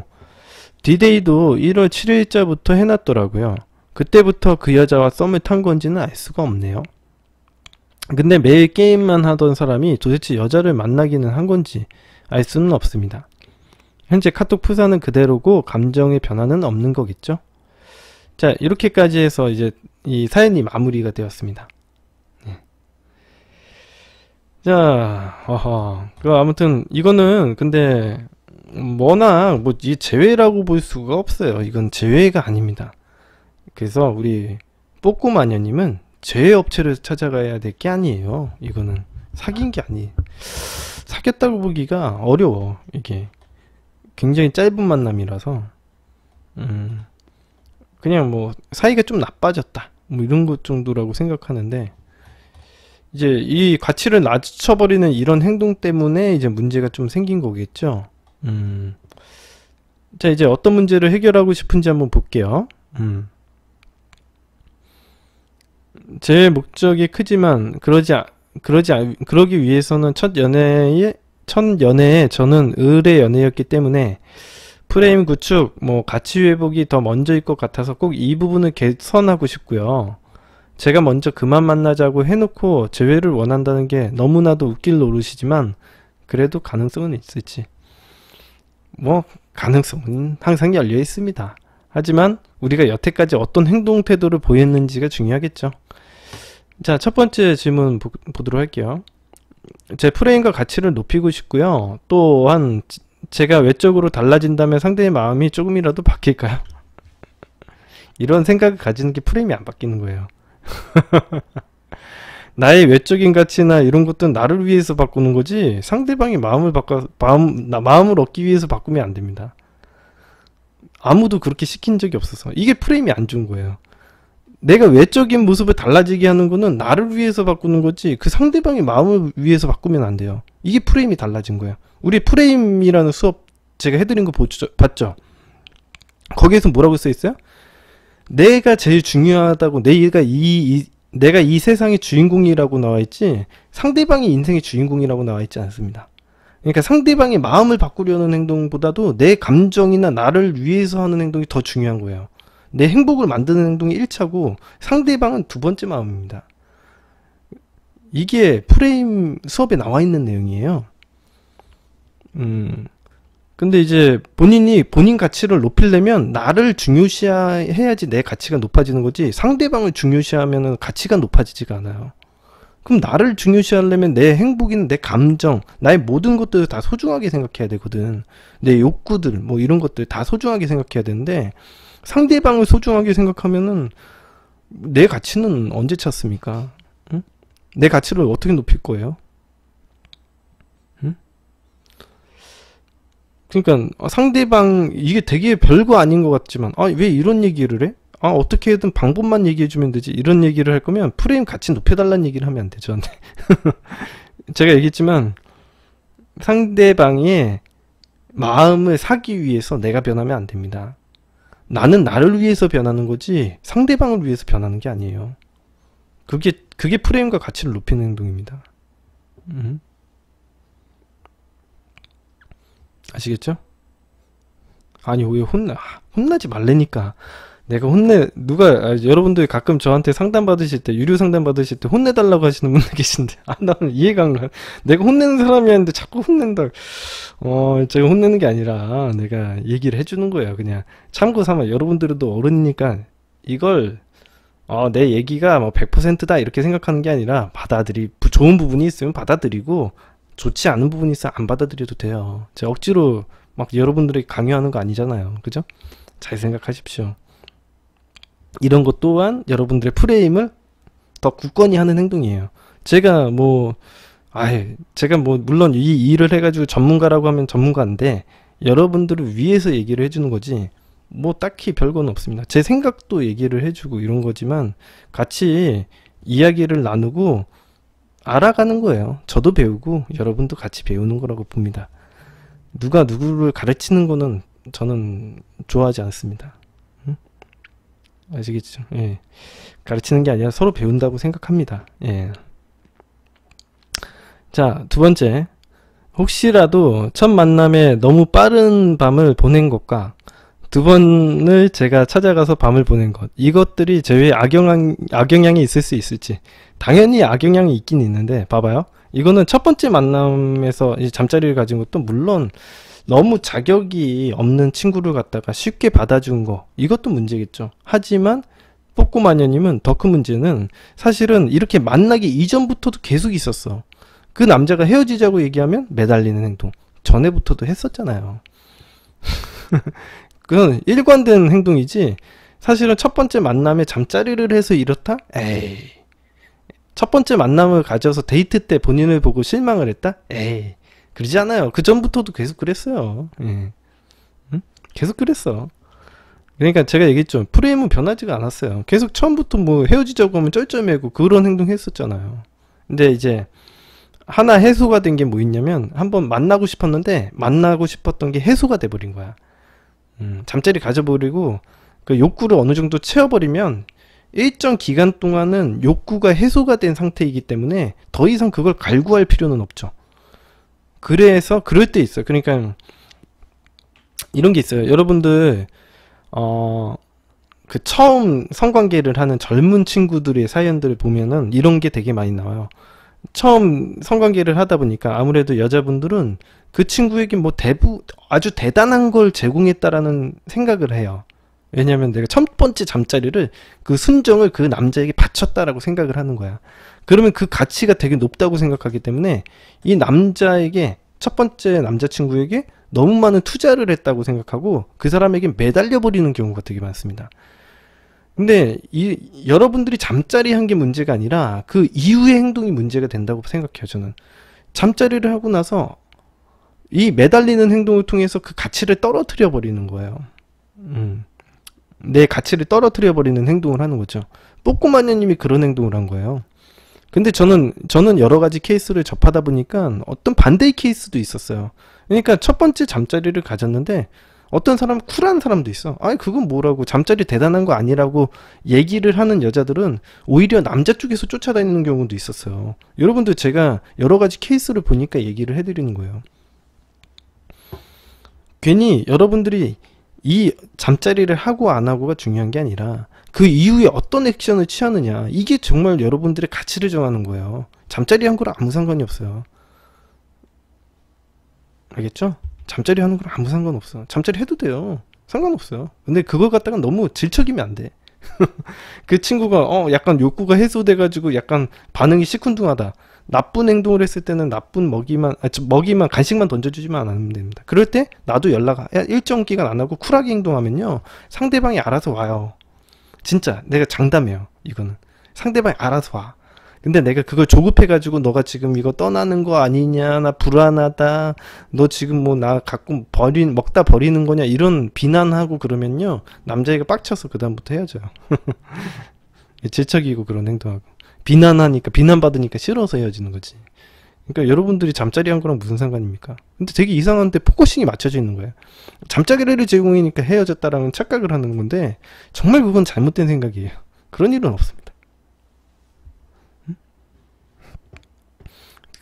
디데이도 1월 7일자부터 해놨더라고요. 그때부터 그 여자와 썸을 탄 건지는 알 수가 없네요. 근데 매일 게임만 하던 사람이 도대체 여자를 만나기는 한 건지 알 수는 없습니다. 현재 카톡 푸사는 그대로고 감정의 변화는 없는 거겠죠? 자, 이렇게까지 해서 이제 이 사연이 마무리가 되었습니다. 자, 아무튼 이거는 근데 워낙 뭐 이 재회라고 볼 수가 없어요. 이건 재회가 아닙니다. 그래서 우리 뽀꾸마녀님은 재회 업체를 찾아가야 될 게 아니에요. 이거는 사귄 게 아니에요. 사귀었다고 보기가 어려워. 이게 굉장히 짧은 만남이라서 그냥 뭐 사이가 좀 나빠졌다 뭐 이런 것 정도라고 생각하는데, 이제 이 가치를 낮춰버리는 이런 행동 때문에 이제 문제가 좀 생긴 거겠죠. 자, 이제 어떤 문제를 해결하고 싶은지 한번 볼게요. 제 목적이 크지만 그러기 위해서는 첫 연애에 저는 을의 연애였기 때문에 프레임 구축, 뭐 가치 회복이 더 먼저일 것 같아서 꼭 이 부분을 개선하고 싶고요. 제가 먼저 그만 만나자고 해놓고 재회를 원한다는 게 너무나도 웃길 노릇이지만 그래도 가능성은 있을지. 뭐 가능성은 항상 열려 있습니다. 하지만 우리가 여태까지 어떤 행동 태도를 보였는지가 중요하겠죠. 자, 첫 번째 질문 보도록 할게요. 제 프레임과 가치를 높이고 싶고요. 또한 제가 외적으로 달라진다면 상대의 마음이 조금이라도 바뀔까요? 이런 생각을 가지는 게 프레임이 안 바뀌는 거예요. 나의 외적인 가치나 이런 것들은 나를 위해서 바꾸는 거지 상대방의 마음을 얻기 위해서 바꾸면 안 됩니다. 아무도 그렇게 시킨 적이 없어서. 이게 프레임이 안 좋은 거예요. 내가 외적인 모습을 달라지게 하는 거는 나를 위해서 바꾸는 거지 그 상대방의 마음을 위해서 바꾸면 안 돼요. 이게 프레임이 달라진 거예요. 우리 프레임이라는 수업 제가 해드린 거 봤죠? 거기에서 뭐라고 써 있어요? 내가 제일 중요하다고, 내가 이 세상의 주인공이라고 나와 있지 상대방이 인생의 주인공이라고 나와 있지 않습니다. 그러니까 상대방의 마음을 바꾸려는 행동보다도 내 감정이나 나를 위해서 하는 행동이 더 중요한 거예요. 내 행복을 만드는 행동이 1차고 상대방은 두 번째 마음입니다. 이게 프레임 수업에 나와 있는 내용이에요. 근데 이제 본인이 본인 가치를 높이려면 나를 중요시해야지 내 가치가 높아지는 거지 상대방을 중요시하면 가치가 높아지지가 않아요. 그럼 나를 중요시하려면 내 행복이나 내 감정, 나의 모든 것들을 다 소중하게 생각해야 되거든. 내 욕구들, 뭐 이런 것들 다 소중하게 생각해야 되는데 상대방을 소중하게 생각하면은 내 가치는 언제 찾습니까? 응? 내 가치를 어떻게 높일 거예요? 응? 그러니까 상대방 이게 되게 별거 아닌 것 같지만 왜 이런 얘기를 해? 어떻게든 방법만 얘기해주면 되지. 이런 얘기를 할 거면 프레임 가치 높여달라는 얘기를 하면 안 돼, 저한테. 제가 얘기했지만 상대방의 마음을 사기 위해서 내가 변하면 안 됩니다. 나는 나를 위해서 변하는 거지 상대방을 위해서 변하는 게 아니에요. 그게 프레임과 가치를 높이는 행동입니다. 아시겠죠? 아니 왜 혼나지 말래니까. 내가 여러분들이 가끔 저한테 상담 받으실 때, 유료 상담 받으실 때 혼내달라고 하시는 분들 계신데, 나는 이해가 안 가. 내가 혼내는 사람이 아닌데 자꾸 혼낸다. 제가 혼내는 게 아니라 내가 얘기를 해주는 거예요. 그냥 참고 삼아. 여러분들도 어른이니까 이걸, 내 얘기가 뭐 100%다 이렇게 생각하는 게 아니라 좋은 부분이 있으면 받아들이고, 좋지 않은 부분이 있으면 안 받아들여도 돼요. 제가 억지로 막 여러분들에게 강요하는 거 아니잖아요. 그죠? 잘 생각하십시오. 이런 것 또한 여러분들의 프레임을 더 굳건히 하는 행동이에요. 제가 물론 이 일을 해가지고 전문가라고 하면 전문가인데 여러분들을 위해서 얘기를 해주는 거지 뭐 딱히 별건 없습니다. 제 생각도 얘기를 해주고 이런 거지만 같이 이야기를 나누고 알아가는 거예요. 저도 배우고 여러분도 같이 배우는 거라고 봅니다. 누가 누구를 가르치는 거는 저는 좋아하지 않습니다. 아시겠죠? 예. 가르치는 게 아니라 서로 배운다고 생각합니다. 예. 자, 두 번째. 혹시라도 첫 만남에 너무 빠른 밤을 보낸 것과 두 번을 제가 찾아가서 밤을 보낸 것. 이것들이 제외 악영향이 있을 수 있을지. 당연히 악영향이 있긴 있는데, 봐봐요. 이거는 첫 번째 만남에서 이제 잠자리를 가진 것도 물론 너무 자격이 없는 친구를 갖다가 쉽게 받아준 거 이것도 문제겠죠. 하지만 뽀꼬마녀님은 더 큰 문제는 사실은 이렇게 만나기 이전부터도 계속 있었어. 그 남자가 헤어지자고 얘기하면 매달리는 행동 전에부터도 했었잖아요. 그건 일관된 행동이지 사실은 첫 번째 만남에 잠자리를 해서 이렇다? 에이. 첫 번째 만남을 가져서 데이트 때 본인을 보고 실망을 했다? 에이. 그러지 않아요. 그 전부터도 계속 그랬어요. 예. 응? 계속 그랬어. 그러니까 제가 얘기했죠. 프레임은 변하지가 않았어요. 계속 처음부터 뭐 헤어지자고 하면 쩔쩔매고 그런 행동 했었잖아요. 근데 이제 하나 해소가 된 게 뭐 있냐면 한번 만나고 싶었는데 만나고 싶었던 게 해소가 돼버린 거야. 잠자리 가져버리고 그 욕구를 어느 정도 채워버리면 일정 기간 동안은 욕구가 해소가 된 상태이기 때문에 더 이상 그걸 갈구할 필요는 없죠. 그래서 그럴 때 있어요. 그러니까 이런 게 있어요. 여러분들 그 처음 성관계를 하는 젊은 친구들의 사연들을 보면은 이런 게 되게 많이 나와요. 처음 성관계를 하다 보니까 아무래도 여자분들은 그 친구에게 뭐 아주 대단한 걸 제공했다라는 생각을 해요. 왜냐면 내가 첫 번째 잠자리를 그 순정을 그 남자에게 바쳤다라고 생각을 하는 거야. 그러면 그 가치가 되게 높다고 생각하기 때문에 이 남자에게 첫 번째 남자친구에게 너무 많은 투자를 했다고 생각하고 그 사람에게 매달려 버리는 경우가 되게 많습니다. 근데 여러분들이 잠자리 한 게 문제가 아니라 그 이후의 행동이 문제가 된다고 생각해요, 저는. 잠자리를 하고 나서 이 매달리는 행동을 통해서 그 가치를 떨어뜨려 버리는 거예요. 내 가치를 떨어뜨려 버리는 행동을 하는 거죠. 뽀꼬마녀님이 그런 행동을 한 거예요. 근데 저는 여러 가지 케이스를 접하다 보니까 어떤 반대의 케이스도 있었어요. 그러니까 첫 번째 잠자리를 가졌는데 어떤 사람 쿨한 사람도 있어. 아니 그건 뭐라고, 잠자리 대단한 거 아니라고 얘기를 하는 여자들은 오히려 남자 쪽에서 쫓아다니는 경우도 있었어요. 여러분들, 제가 여러 가지 케이스를 보니까 얘기를 해드리는 거예요. 괜히 여러분들이 이 잠자리를 하고 안 하고가 중요한 게 아니라 그 이후에 어떤 액션을 취하느냐, 이게 정말 여러분들의 가치를 정하는 거예요. 잠자리 한 거랑 아무 상관이 없어요. 알겠죠? 잠자리 하는 거랑 아무 상관없어. 잠자리 해도 돼요. 상관없어요. 근데 그걸 갖다가 너무 질척이면 안 돼. 그 친구가 약간 욕구가 해소돼가지고 약간 반응이 시큰둥하다. 나쁜 행동을 했을 때는 나쁜 먹이만 간식만 던져주지만 않으면 됩니다. 그럴 때 나도 일정 기간 안 하고 쿨하게 행동하면요, 상대방이 알아서 와요. 진짜 내가 장담해요. 이거는 상대방이 알아서 와. 근데 내가 그걸 조급해가지고 너가 지금 이거 떠나는 거 아니냐, 나 불안하다, 너 지금 뭐 나 갖고 먹다 버리는 거냐, 이런 비난하고 그러면요, 남자애가 빡쳐서 그 다음부터 헤어져요. 질척이고 그런 행동하고 비난받으니까 싫어서 헤어지는 거지. 그러니까 여러분들이 잠자리 한 거랑 무슨 상관입니까? 근데 되게 이상한데 포커싱이 맞춰져 있는 거예요. 잠자리를 제공하니까 헤어졌다라는 착각을 하는 건데 정말 그건 잘못된 생각이에요. 그런 일은 없습니다.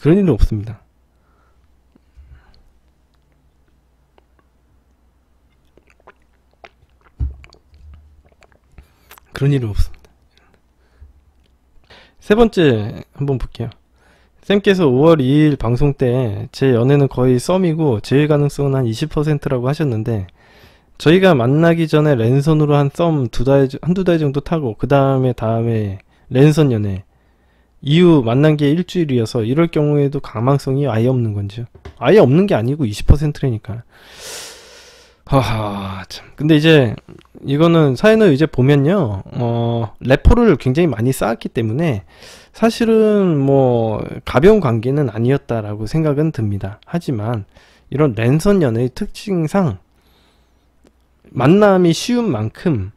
그런 일은 없습니다. 그런 일은 없습니다. 세 번째 한번 볼게요. 쌤께서 5월 2일 방송 때 제 연애는 거의 썸이고 제외 가능성은 한 20%라고 하셨는데, 저희가 만나기 전에 랜선으로 한 썸 한두 달 정도 타고 그 다음에 랜선 연애 이후 만난 게 일주일이어서 이럴 경우에도 가망성이 아예 없는 건지요? 아예 없는 게 아니고 20%라니까. 하하, 참. 근데 이제 이거는 사연을 이제 보면요, 래퍼를 굉장히 많이 쌓았기 때문에 사실은 뭐 가벼운 관계는 아니었다라고 생각은 듭니다. 하지만 이런 랜선 연애의 특징상 만남이 쉬운 만큼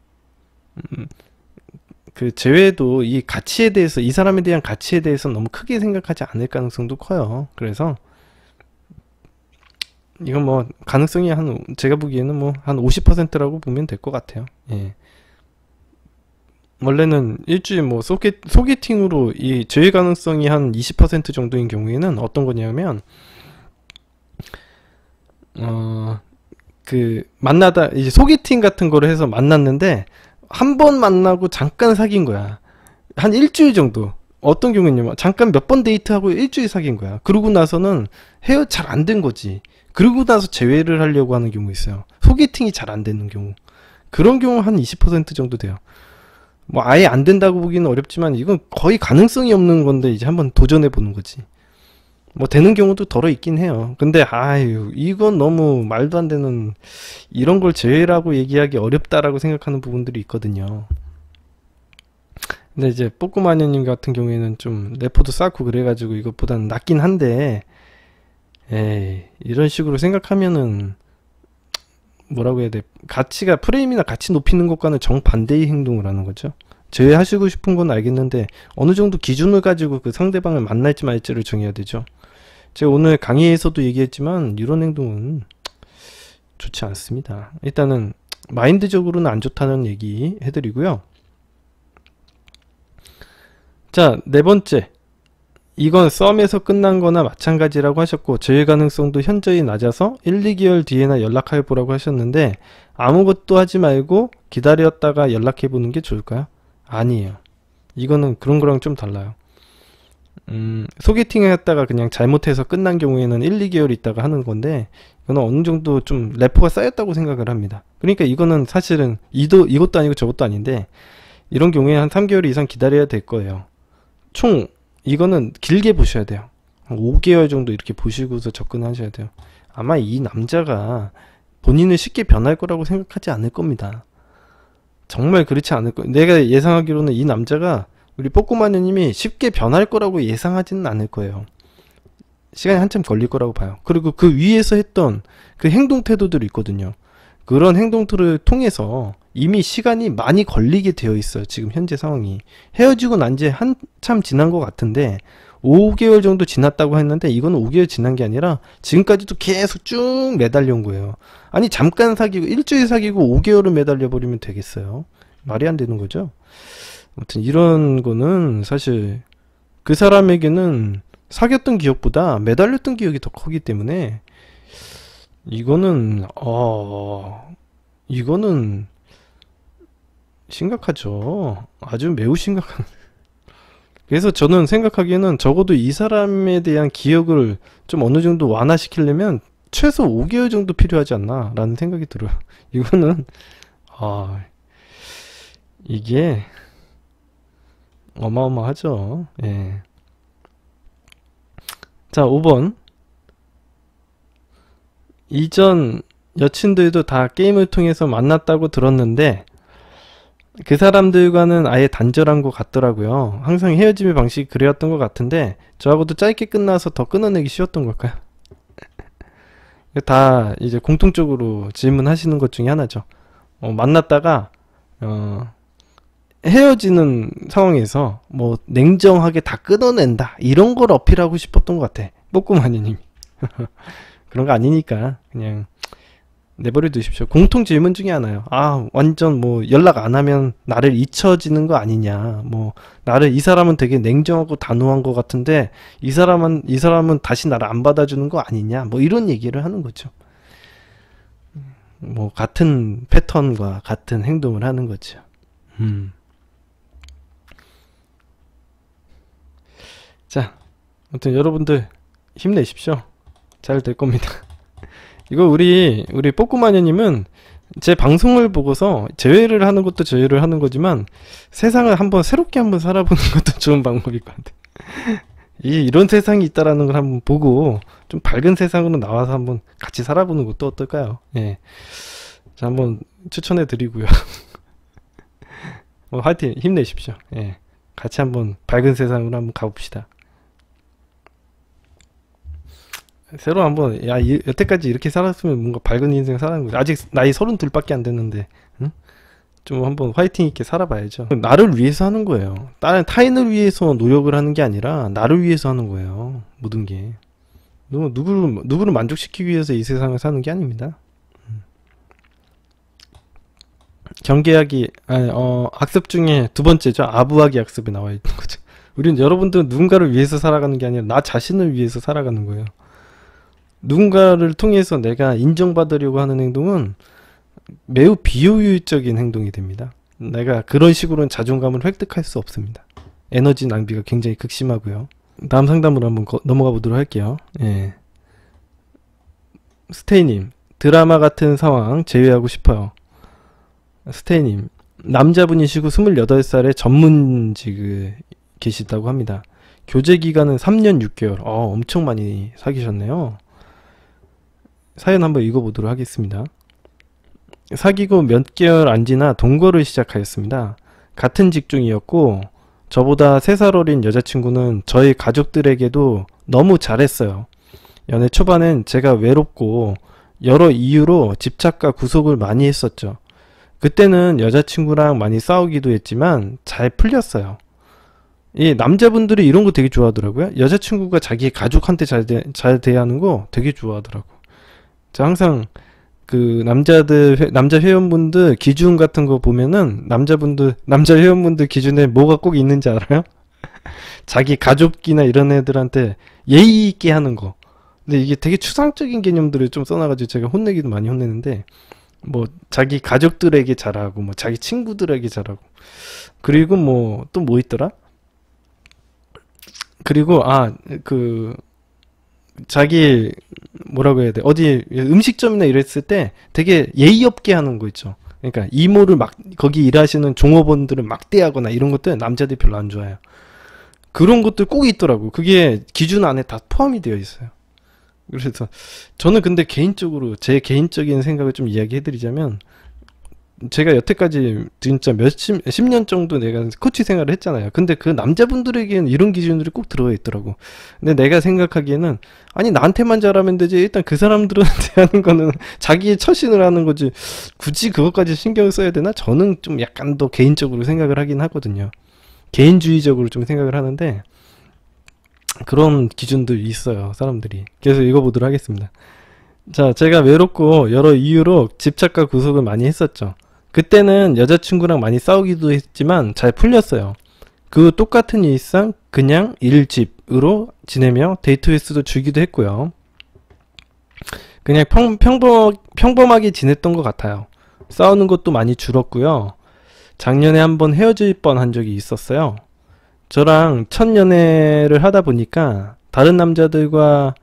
그 제외도 이 가치에 대해서, 이 사람에 대한 가치에 대해서 너무 크게 생각하지 않을 가능성도 커요. 그래서 이건 뭐 가능성이 제가 보기에는 뭐 한 50%라고 보면 될 것 같아요. 예. 원래는 일주일 뭐 소개팅으로 이 제외 가능성이 한 20% 정도인 경우에는 어떤 거냐면, 그 만나다 이제 소개팅 같은 거를 해서 만났는데 한 번 만나고 잠깐 사귄 거야. 한 일주일 정도. 어떤 경우는요, 잠깐 몇 번 데이트하고 일주일 사귄 거야. 그러고 나서는 잘 안 된 거지. 그러고 나서 재회를 하려고 하는 경우 있어요. 소개팅이 잘 안 되는 경우. 그런 경우 한 20% 정도 돼요. 뭐 아예 안 된다고 보기는 어렵지만 이건 거의 가능성이 없는 건데 이제 한번 도전해 보는 거지. 뭐 되는 경우도 덜어 있긴 해요. 근데 아유, 이건 너무 말도 안 되는, 이런 걸 재회라고 얘기하기 어렵다라고 생각하는 부분들이 있거든요. 근데 이제 뽀꼬마녀님 같은 경우에는 좀 래퍼도 쌓고 그래가지고 이것보다는 낫긴 한데, 이런 식으로 생각하면은 뭐라고 해야 돼, 프레임이나 가치 높이는 것과는 정반대의 행동을 하는 거죠. 제외하시고 싶은 건 알겠는데 어느 정도 기준을 가지고 그 상대방을 만날지 말지를 정해야 되죠. 제가 오늘 강의에서도 얘기했지만 이런 행동은 좋지 않습니다. 일단은 마인드적으로는 안 좋다는 얘기 해드리고요. 자, 네 번째, 이건 썸에서 끝난 거나 마찬가지라고 하셨고 제외 가능성도 현저히 낮아서 1, 2개월 뒤에나 연락해 보라고 하셨는데, 아무것도 하지 말고 기다렸다가 연락해 보는 게 좋을까요? 아니에요. 이거는 그런 거랑 좀 달라요. 소개팅을 했다가 그냥 잘못해서 끝난 경우에는 1, 2개월 있다가 하는 건데, 이거는 어느 정도 좀 래퍼가 쌓였다고 생각을 합니다. 그러니까 이거는 사실은 이것도 아니고 저것도 아닌데, 이런 경우에 한 3개월 이상 기다려야 될 거예요. 총 이거는 길게 보셔야 돼요. 한 5개월 정도 이렇게 보시고서 접근하셔야 돼요. 아마 이 남자가 본인을 쉽게 변할 거라고 생각하지 않을 겁니다. 정말 그렇지 않을 거예요. 내가 예상하기로는 이 남자가 우리 뽀꼬마녀님이 쉽게 변할 거라고 예상하지는 않을 거예요. 시간이 한참 걸릴 거라고 봐요. 그리고 그 위에서 했던 그 행동 태도들이 있거든요. 그런 행동들을 통해서 이미 시간이 많이 걸리게 되어 있어요. 지금 현재 상황이. 헤어지고 난 지 한참 지난 것 같은데 5개월 정도 지났다고 했는데 이거는 5개월 지난 게 아니라 지금까지도 계속 쭉 매달려 온 거예요. 아니 잠깐 사귀고 일주일 사귀고 5개월을 매달려 버리면 되겠어요. 말이 안 되는 거죠. 아무튼 이런 거는 사실 그 사람에게는 사귀었던 기억보다 매달렸던 기억이 더 크기 때문에 이거는 심각하죠. 아주 매우 심각한. 그래서 저는 생각하기에는 적어도 이 사람에 대한 기억을 좀 어느 정도 완화시키려면 최소 5개월 정도 필요하지 않나 라는 생각이 들어요. 이거는 이게 어마어마하죠. 예. 자, 5번. 이전 여친들도 다 게임을 통해서 만났다고 들었는데 그 사람들과는 아예 단절한 것 같더라고요. 항상 헤어짐의 방식이 그래왔던 것 같은데 저하고도 짧게 끝나서 더 끊어내기 쉬웠던 걸까요? 다 이제 공통적으로 질문하시는 것 중에 하나죠. 만났다가 헤어지는 상황에서 뭐 냉정하게 다 끊어낸다 이런 걸 어필하고 싶었던 것 같아. 뽀꾸마니님. 그런 거 아니니까 그냥 내버려 두십시오. 공통 질문 중에 하나요. 완전 뭐 연락 안 하면 나를 잊혀지는 거 아니냐. 뭐 나를 이 사람은 되게 냉정하고 단호한 것 같은데 이 사람은 다시 나를 안 받아주는 거 아니냐. 뭐 이런 얘기를 하는 거죠. 뭐 같은 패턴과 같은 행동을 하는 거죠. 자, 아무튼 여러분들 힘내십시오. 잘 될 겁니다. 이거 우리 뽀꾸마녀님은 제 방송을 보고서 제외를 하는 것도 제외를 하는 거지만 세상을 새롭게 한번 살아보는 것도 좋은 방법일 것 같아요. 이런 세상이 있다라는 걸 한번 보고 좀 밝은 세상으로 나와서 한번 같이 살아보는 것도 어떨까요? 예. 자, 한번 추천해 드리고요. 화이팅 힘내십시오. 예. 같이 한번 밝은 세상으로 한번 가봅시다. 새로 한번 여태까지 이렇게 살았으면 뭔가 밝은 인생 사는 거지. 아직 나이 32밖에 안 됐는데 좀 한번 화이팅 있게 살아봐야죠. 나를 위해서 하는 거예요. 다른 타인을 위해서 노력을 하는 게 아니라 나를 위해서 하는 거예요. 모든 게 누구를 만족시키기 위해서 이 세상을 사는 게 아닙니다. 경계하기 학습 중에 두 번째죠. 아부하기 학습에 나와 있는 거죠. 우리는 여러분들은 누군가를 위해서 살아가는 게 아니라 나 자신을 위해서 살아가는 거예요. 누군가를 통해서 내가 인정받으려고 하는 행동은 매우 비효율적인 행동이 됩니다. 내가 그런 식으로는 자존감을 획득할 수 없습니다. 에너지 낭비가 굉장히 극심하고요. 다음 상담으로 한번 넘어가 보도록 할게요. 예. 스테이님, 드라마 같은 상황 제외하고 싶어요. 스테이님, 남자분이시고 28살에 전문직을 계시다고 합니다. 교제 기간은 3년 6개월. 엄청 많이 사귀셨네요. 사연 한번 읽어보도록 하겠습니다. 사귀고 몇 개월 안 지나 동거를 시작하였습니다. 같은 직종이었고 저보다 3살 어린 여자친구는 저희 가족들에게도 너무 잘했어요. 연애 초반엔 제가 외롭고 여러 이유로 집착과 구속을 많이 했었죠. 그때는 여자친구랑 많이 싸우기도 했지만 잘 풀렸어요. 이 남자분들이 이런 거 되게 좋아하더라고요. 여자친구가 자기 가족한테 잘 대하는 거 되게 좋아하더라고. 저 항상 그 남자 회원분들 기준 같은 거 보면은 남자 회원분들 기준에 뭐가 꼭 있는지 알아요? 자기 가족이나 이런 애들한테 예의 있게 하는 거. 근데 이게 되게 추상적인 개념들을 좀 써놔가지고 제가 혼내기도 많이 혼내는데 뭐 자기 가족들에게 잘하고 뭐 자기 친구들에게 잘하고 그리고 뭐 또 뭐 있더라? 그리고 자기 뭐라고 해야 돼? 어디 음식점이나 이랬을 때 되게 예의 없게 하는 거 있죠. 그러니까 이모를 거기 일하시는 종업원들을 막대하거나 이런 것들 남자들이 별로 안 좋아해요. 그런 것들 꼭 있더라고. 그게 기준 안에 다 포함이 되어 있어요. 그래서 저는 근데 개인적으로 제 개인적인 생각을 좀 이야기해 드리자면 제가 여태까지 진짜 10년 정도 내가 코치 생활을 했잖아요. 근데 그 남자분들에게는 이런 기준들이 꼭 들어가 있더라고. 근데 내가 생각하기에는, 아니, 나한테만 잘하면 되지. 일단 그 사람들한테 하는 거는 자기의 처신을 하는 거지. 굳이 그것까지 신경을 써야 되나? 저는 좀 약간 더 개인적으로 생각을 하긴 하거든요. 개인주의적으로 좀 생각을 하는데, 그런 기준들이 있어요, 사람들이. 그래서 읽어보도록 하겠습니다. 자, 제가 외롭고 여러 이유로 집착과 구속을 많이 했었죠. 그때는 여자친구랑 많이 싸우기도 했지만 잘 풀렸어요. 그 똑같은 일상 그냥 일집으로 지내며 데이트 횟수도 줄기도 했고요. 그냥 평범하게 지냈던 것 같아요. 싸우는 것도 많이 줄었고요. 작년에 한번 헤어질 뻔한 적이 있었어요. 저랑 첫 연애를 하다 보니까 다른 남자가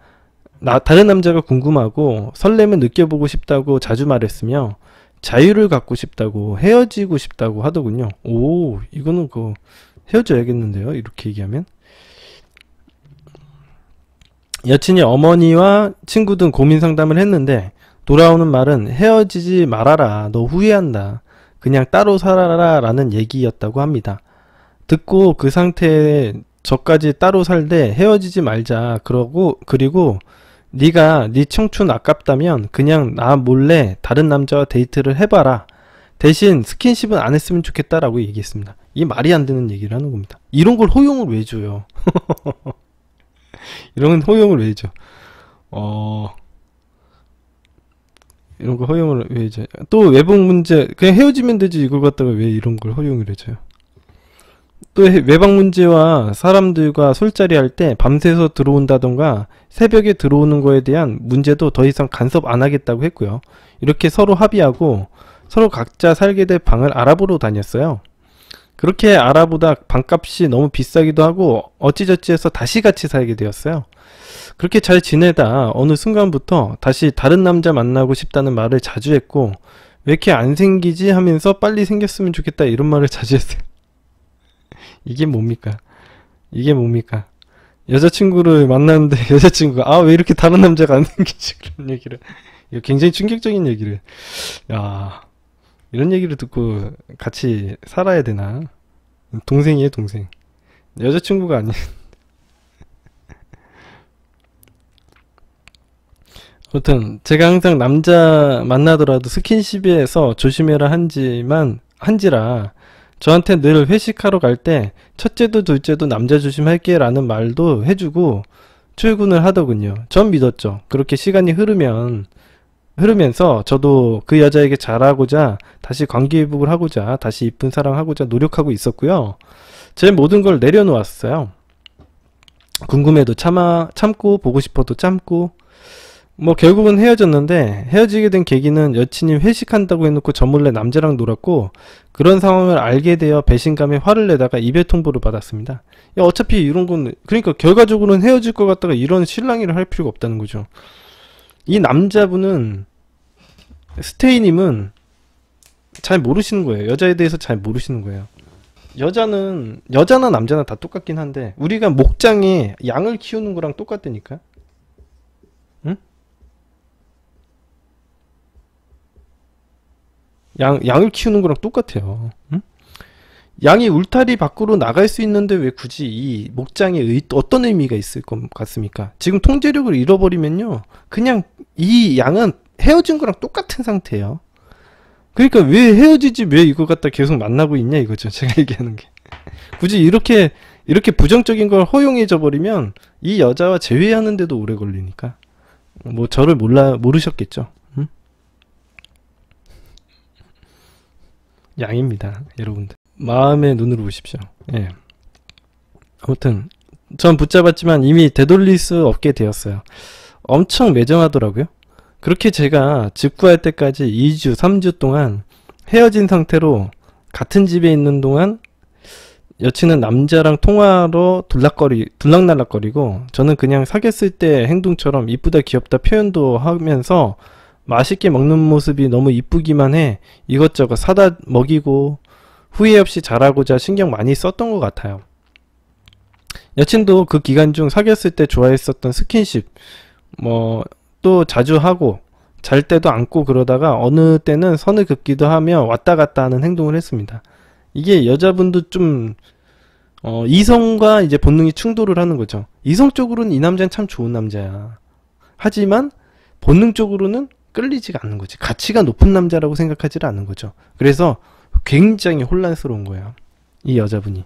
궁금하고 설렘을 느껴보고 싶다고 자주 말했으며 자유를 갖고 싶다고 헤어지고 싶다고 하더군요. 오, 이거는 헤어져야겠는데요, 이렇게 얘기하면. 여친이 어머니와 친구 등 고민 상담을 했는데 돌아오는 말은 헤어지지 말아라, 너 후회한다, 그냥 따로 살아라 라는 얘기였다고 합니다. 듣고 그 상태에 저까지 따로 살되 헤어지지 말자 그리고 네가 네 청춘 아깝다면 그냥 나 몰래 다른 남자와 데이트를 해봐라, 대신 스킨십은 안 했으면 좋겠다라고 얘기했습니다. 이게 말이 안 되는 얘기를 하는 겁니다. 이런 걸 허용을 왜 줘요? 이런 허용을 왜 줘? 이런 거 허용을 왜 줘? 또 외복 문제, 그냥 헤어지면 되지, 이걸 갖다가 왜 이런 걸 허용을 해줘요? 또 외박 문제와 사람들과 술자리 할 때 밤새서 들어온다던가 새벽에 들어오는 거에 대한 문제도 더 이상 간섭 안 하겠다고 했고요. 이렇게 서로 합의하고 서로 각자 살게 될 방을 알아보러 다녔어요. 그렇게 알아보다 방값이 너무 비싸기도 하고 어찌저찌 해서 다시 같이 살게 되었어요. 그렇게 잘 지내다 어느 순간부터 다시 다른 남자 만나고 싶다는 말을 자주 했고, 왜 이렇게 안 생기지 하면서 빨리 생겼으면 좋겠다 이런 말을 자주 했어요. 이게 뭡니까? 이게 뭡니까? 여자친구를 만났는데 여자친구가 왜 이렇게 다른 남자가 안 생기지, 그런 얘기를. 이거 굉장히 충격적인 얘기를. 야, 이런 얘기를 듣고 같이 살아야 되나? 동생이에요, 동생. 여자친구가 아니에요. 아무튼 제가 항상 남자 만나더라도 스킨십에서 조심해라 한지라 저한테 늘 회식하러 갈 때 첫째도 둘째도 남자 조심할게 라는 말도 해주고 출근을 하더군요. 전 믿었죠. 그렇게 시간이 흐르면서 저도 그 여자에게 잘하고자, 다시 관계회복을 하고자, 다시 이쁜 사랑하고자 노력하고 있었고요. 제 모든 걸 내려놓았어요. 궁금해도 참고, 보고 싶어도 참고, 결국은 헤어졌는데, 헤어지게 된 계기는 여친이 회식한다고 해놓고 저 몰래 남자랑 놀았고, 그런 상황을 알게 되어 배신감에 화를 내다가 이별 통보를 받았습니다. 야, 어차피 이런 건, 그러니까 결과적으로는 헤어질 것 같다가 이런 실랑이를 할 필요가 없다는 거죠. 이 남자분은, 스테이님은 잘 모르시는 거예요. 여자에 대해서 잘 모르시는 거예요. 여자나 남자나 다 똑같긴 한데, 우리가 목장에 양을 키우는 거랑 똑같다니까? 응? 양을 키우는 거랑 똑같아요. 응? 양이 울타리 밖으로 나갈 수 있는데 왜 굳이 이 목장에 어떤 의미가 있을 것 같습니까? 지금 통제력을 잃어버리면요, 그냥 이 양은 헤어진 거랑 똑같은 상태예요. 그러니까 왜 헤어지지, 왜 이거 갖다 계속 만나고 있냐 이거죠, 제가 얘기하는 게. 굳이 이렇게 부정적인 걸 허용해져 버리면 이 여자와 재회하는데도 오래 걸리니까. 저를 모르셨겠죠. 응? 양입니다, 여러분들. 마음의 눈으로 보십시오. 예. 아무튼 전 붙잡았지만 이미 되돌릴 수 없게 되었어요. 엄청 매정하더라고요. 그렇게 제가 집 구할 때까지 2주, 3주 동안 헤어진 상태로 같은 집에 있는 동안 여친은 남자랑 통화로 들락날락거리고 저는 그냥 사귀었을 때 행동처럼 이쁘다 귀엽다 표현도 하면서 맛있게 먹는 모습이 너무 이쁘기만 해 이것저것 사다 먹이고 후회 없이 잘하고자 신경 많이 썼던 것 같아요. 여친도 그 기간 중 사귀었을 때 좋아했었던 스킨십 또 자주 하고 잘 때도 안고 그러다가 어느 때는 선을 긋기도 하며 왔다 갔다 하는 행동을 했습니다. 이게 여자분도 좀 이성과 이제 본능이 충돌을 하는 거죠. 이성적으로는 이 남자는 참 좋은 남자야. 하지만 본능적으로는 끌리지가 않는 거지. 가치가 높은 남자라고 생각하지를 않는 거죠. 그래서 굉장히 혼란스러운 거예요. 이 여자분이.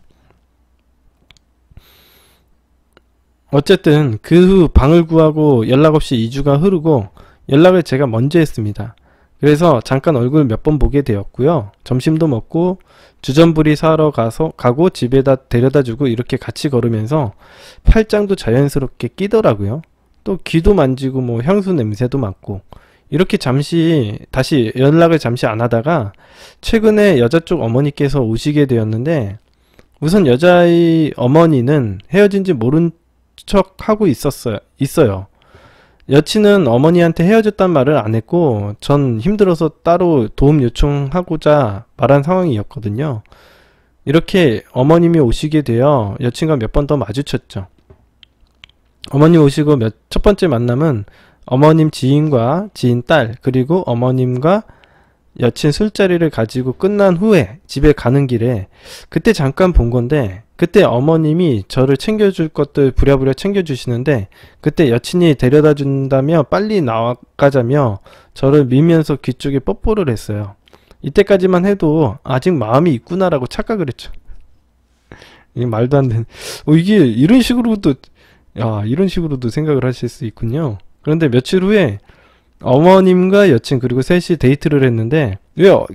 어쨌든 그 후 방을 구하고 연락 없이 2주가 흐르고 연락을 제가 먼저 했습니다. 그래서 잠깐 얼굴 몇 번 보게 되었고요. 점심도 먹고 주전부리 사러 가고 집에다 데려다 주고 이렇게 같이 걸으면서 팔짱도 자연스럽게 끼더라고요. 또 귀도 만지고 뭐 향수 냄새도 맡고 이렇게 다시 연락을 잠시 안 하다가 최근에 여자 쪽 어머니께서 오시게 되었는데 우선 여자의 어머니는 헤어진지 모른 척 하고 있어요. 여친은 어머니한테 헤어졌단 말을 안 했고 전 힘들어서 따로 도움 요청하고자 말한 상황이었거든요. 이렇게 어머님이 오시게 되어 여친과 몇 번 더 마주쳤죠. 어머님 오시고 첫 번째 만남은 어머님 지인과 지인 딸 그리고 어머님과 여친 술자리를 가지고 끝난 후에 집에 가는 길에 그때 잠깐 본 건데 그때 어머님이 저를 챙겨줄 것들 부랴부랴 챙겨주시는데 그때 여친이 데려다 준다며 빨리 나가자며 저를 밀면서 귀 쪽에 뽀뽀를 했어요. 이때까지만 해도 아직 마음이 있구나라고 착각을 했죠. 이게 말도 안 되는 이게 이런 식으로도 생각을 하실 수 있군요. 그런데 며칠 후에 어머님과 여친 그리고 셋이 데이트를 했는데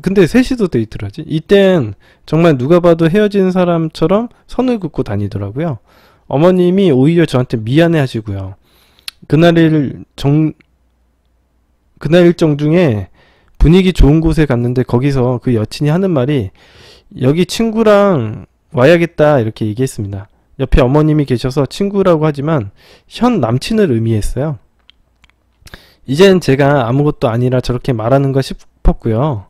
근데 셋이도 데이트를 하지? 이땐 정말 누가 봐도 헤어진 사람처럼 선을 긋고 다니더라고요. 어머님이 오히려 저한테 미안해 하시고요. 그날 일정 중에 분위기 좋은 곳에 갔는데 거기서 그 여친이 하는 말이 여기 친구랑 와야겠다 이렇게 얘기했습니다. 옆에 어머님이 계셔서 친구라고 하지만 현 남친을 의미했어요. 이젠 제가 아무것도 아니라 저렇게 말하는가 싶었고요.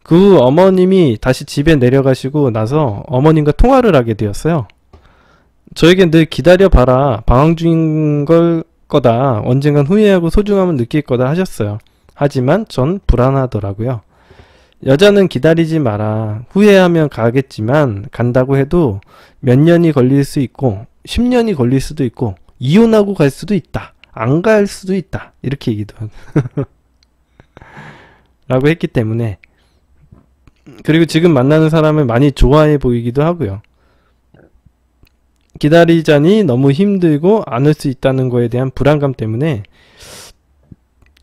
그 후 어머님이 다시 집에 내려가시고 나서 어머님과 통화를 하게 되었어요. 저에겐 늘 기다려봐라. 방황 중인 걸 거다. 언젠간 후회하고 소중함을 느낄 거다 하셨어요. 하지만 전 불안하더라고요. 여자는 기다리지 마라. 후회하면 가겠지만 간다고 해도 몇 년이 걸릴 수 있고 10년이 걸릴 수도 있고 이혼하고 갈 수도 있다. 안 갈 수도 있다. 이렇게 얘기도 라고 했기 때문에 그리고 지금 만나는 사람을 많이 좋아해 보이기도 하고요. 기다리자니 너무 힘들고 안 올 수 있다는 거에 대한 불안감 때문에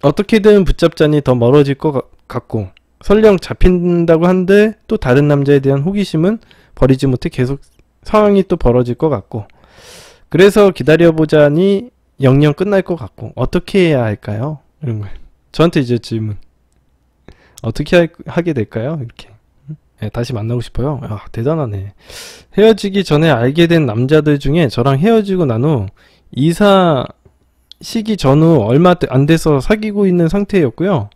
어떻게든 붙잡자니 더 멀어질 것 같고 설령 잡힌다고 한들 또 다른 남자에 대한 호기심은 버리지 못해 계속 상황이 또 벌어질 것 같고 그래서 기다려보자니 영영 끝날 것 같고 어떻게 해야 할까요? 이런 거예요. 저한테 이제 질문 어떻게 하게 될까요? 이렇게 네, 다시 만나고 싶어요. 대단하네. 헤어지기 전에 알게 된 남자들 중에 저랑 헤어지고 난 후 이사 시기 전후 얼마 안 돼서 사귀고 있는 상태였고요.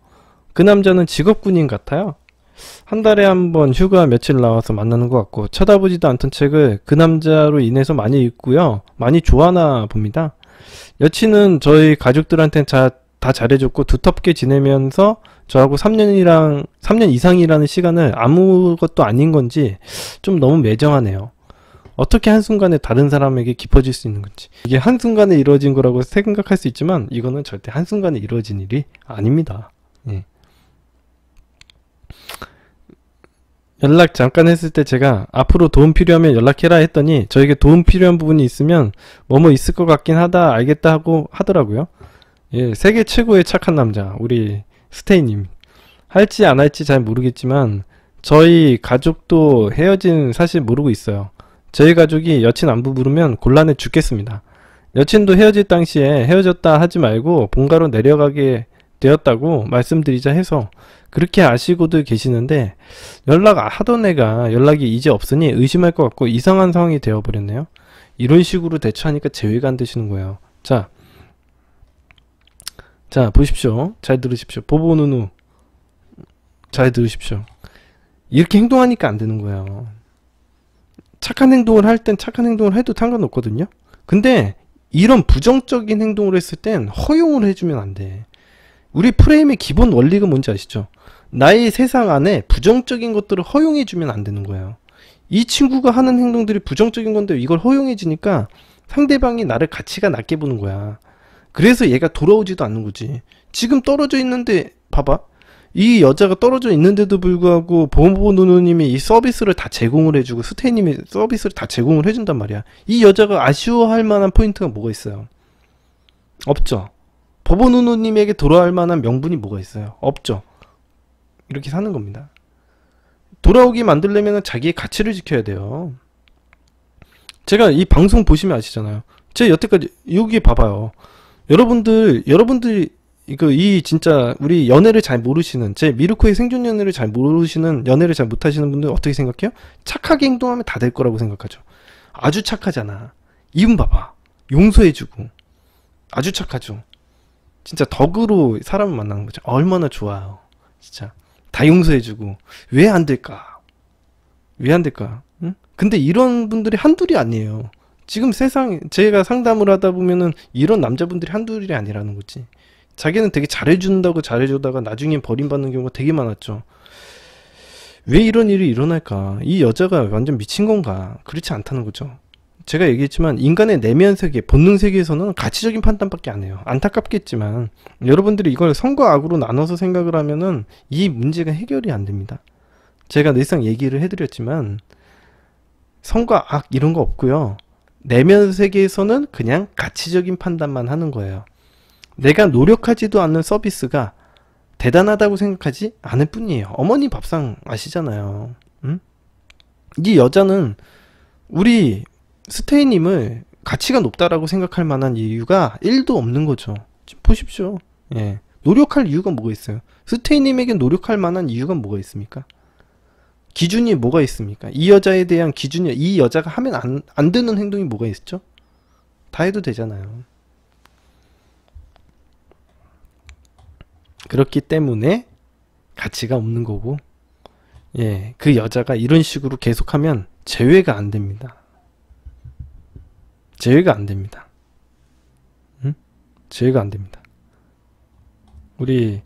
그 남자는 직업군인 같아요. 한 달에 한 번 휴가 며칠 나와서 만나는 것 같고 쳐다보지도 않던 책을 그 남자로 인해서 많이 읽고요. 많이 좋아하나 봅니다. 여친은 저희 가족들한테는 다 잘해줬고 두텁게 지내면서 저하고 3년 이상이라는 시간을 아무것도 아닌 건지 좀 너무 매정하네요. 어떻게 한순간에 다른 사람에게 깊어질 수 있는 건지. 이게 한순간에 이루어진 거라고 생각할 수 있지만 이거는 절대 한순간에 이루어진 일이 아닙니다. 예. 연락 잠깐 했을 때 제가 앞으로 도움 필요하면 연락해라 했더니 저에게 도움 필요한 부분이 있으면 뭐뭐 있을 것 같긴 하다 알겠다 하고 하더라고요. 예, 세계 최고의 착한 남자 우리 스테이님. 할지 안 할지 잘 모르겠지만 저희 가족도 헤어진 사실 모르고 있어요. 저희 가족이 여친 안부 물으면 곤란해 죽겠습니다. 여친도 헤어질 당시에 헤어졌다 하지 말고 본가로 내려가게 되었다고 말씀드리자 해서 그렇게 아시고도 계시는데 연락 하던 애가 연락이 이제 없으니 의심할 것 같고 이상한 상황이 되어버렸네요. 이런 식으로 대처하니까 제외가 안 되시는 거예요. 자 보십시오. 잘 들으십시오. 보보누누 잘 들으십시오. 이렇게 행동하니까 안 되는 거예요. 착한 행동을 할 땐 착한 행동을 해도 상관없거든요. 근데 이런 부정적인 행동을 했을 땐 허용을 해주면 안 돼. 우리 프레임의 기본 원리가 뭔지 아시죠? 나의 세상 안에 부정적인 것들을 허용해주면 안 되는 거예요. 이 친구가 하는 행동들이 부정적인 건데 이걸 허용해주니까 상대방이 나를 가치가 낮게 보는 거야. 그래서 얘가 돌아오지도 않는 거지. 지금 떨어져 있는데 봐봐. 이 여자가 떨어져 있는데도 불구하고 보보 누누님이 이 서비스를 다 제공을 해주고 스테이님이 서비스를 다 제공을 해준단 말이야. 이 여자가 아쉬워할 만한 포인트가 뭐가 있어요? 없죠. 보보 누누님에게 돌아올 만한 명분이 뭐가 있어요? 없죠. 이렇게 사는 겁니다. 돌아오게 만들려면 자기의 가치를 지켜야 돼요. 제가 이 방송 보시면 아시잖아요. 제가 여태까지 여기 봐봐요. 여러분들이 이 진짜 우리 연애를 잘 모르시는, 제 미르코의 생존 연애를 잘 모르시는, 연애를 잘 못하시는 분들 어떻게 생각해요? 착하게 행동하면 다 될 거라고 생각하죠. 아주 착하잖아. 이분 봐봐. 용서해주고 아주 착하죠. 진짜 덕으로 사람을 만나는 거죠. 얼마나 좋아요. 진짜 다 용서해주고. 왜 안 될까? 왜 안 될까? 응? 근데 이런 분들이 한둘이 아니에요. 지금 제가 상담을 하다 보면은 이런 남자분들이 한둘이 아니라는 거지. 자기는 되게 잘해준다고 잘해주다가 나중에 버림받는 경우가 되게 많았죠. 왜 이런 일이 일어날까? 이 여자가 완전 미친 건가? 그렇지 않다는 거죠. 제가 얘기했지만 인간의 내면 세계, 본능 세계에서는 가치적인 판단밖에 안 해요. 안타깝겠지만 여러분들이 이걸 선과 악으로 나눠서 생각을 하면은 이 문제가 해결이 안 됩니다. 제가 늘상 얘기를 해드렸지만 선과 악 이런 거 없고요. 내면 세계에서는 그냥 가치적인 판단만 하는 거예요. 내가 노력하지도 않는 서비스가 대단하다고 생각하지 않을 뿐이에요. 어머니 밥상 아시잖아요. 응? 이 여자는 우리 스테이님을 가치가 높다라고 생각할 만한 이유가 1도 없는 거죠. 보십시오. 예. 노력할 이유가 뭐가 있어요? 스테이님에게 노력할 만한 이유가 뭐가 있습니까? 기준이 뭐가 있습니까? 이 여자에 대한 기준이, 이 여자가 하면 안 되는 행동이 뭐가 있죠? 다 해도 되잖아요. 그렇기 때문에 가치가 없는 거고, 예, 그 여자가 이런 식으로 계속하면 제외가 안 됩니다. 제외가 안 됩니다. 응? 제외가 안 됩니다. 우리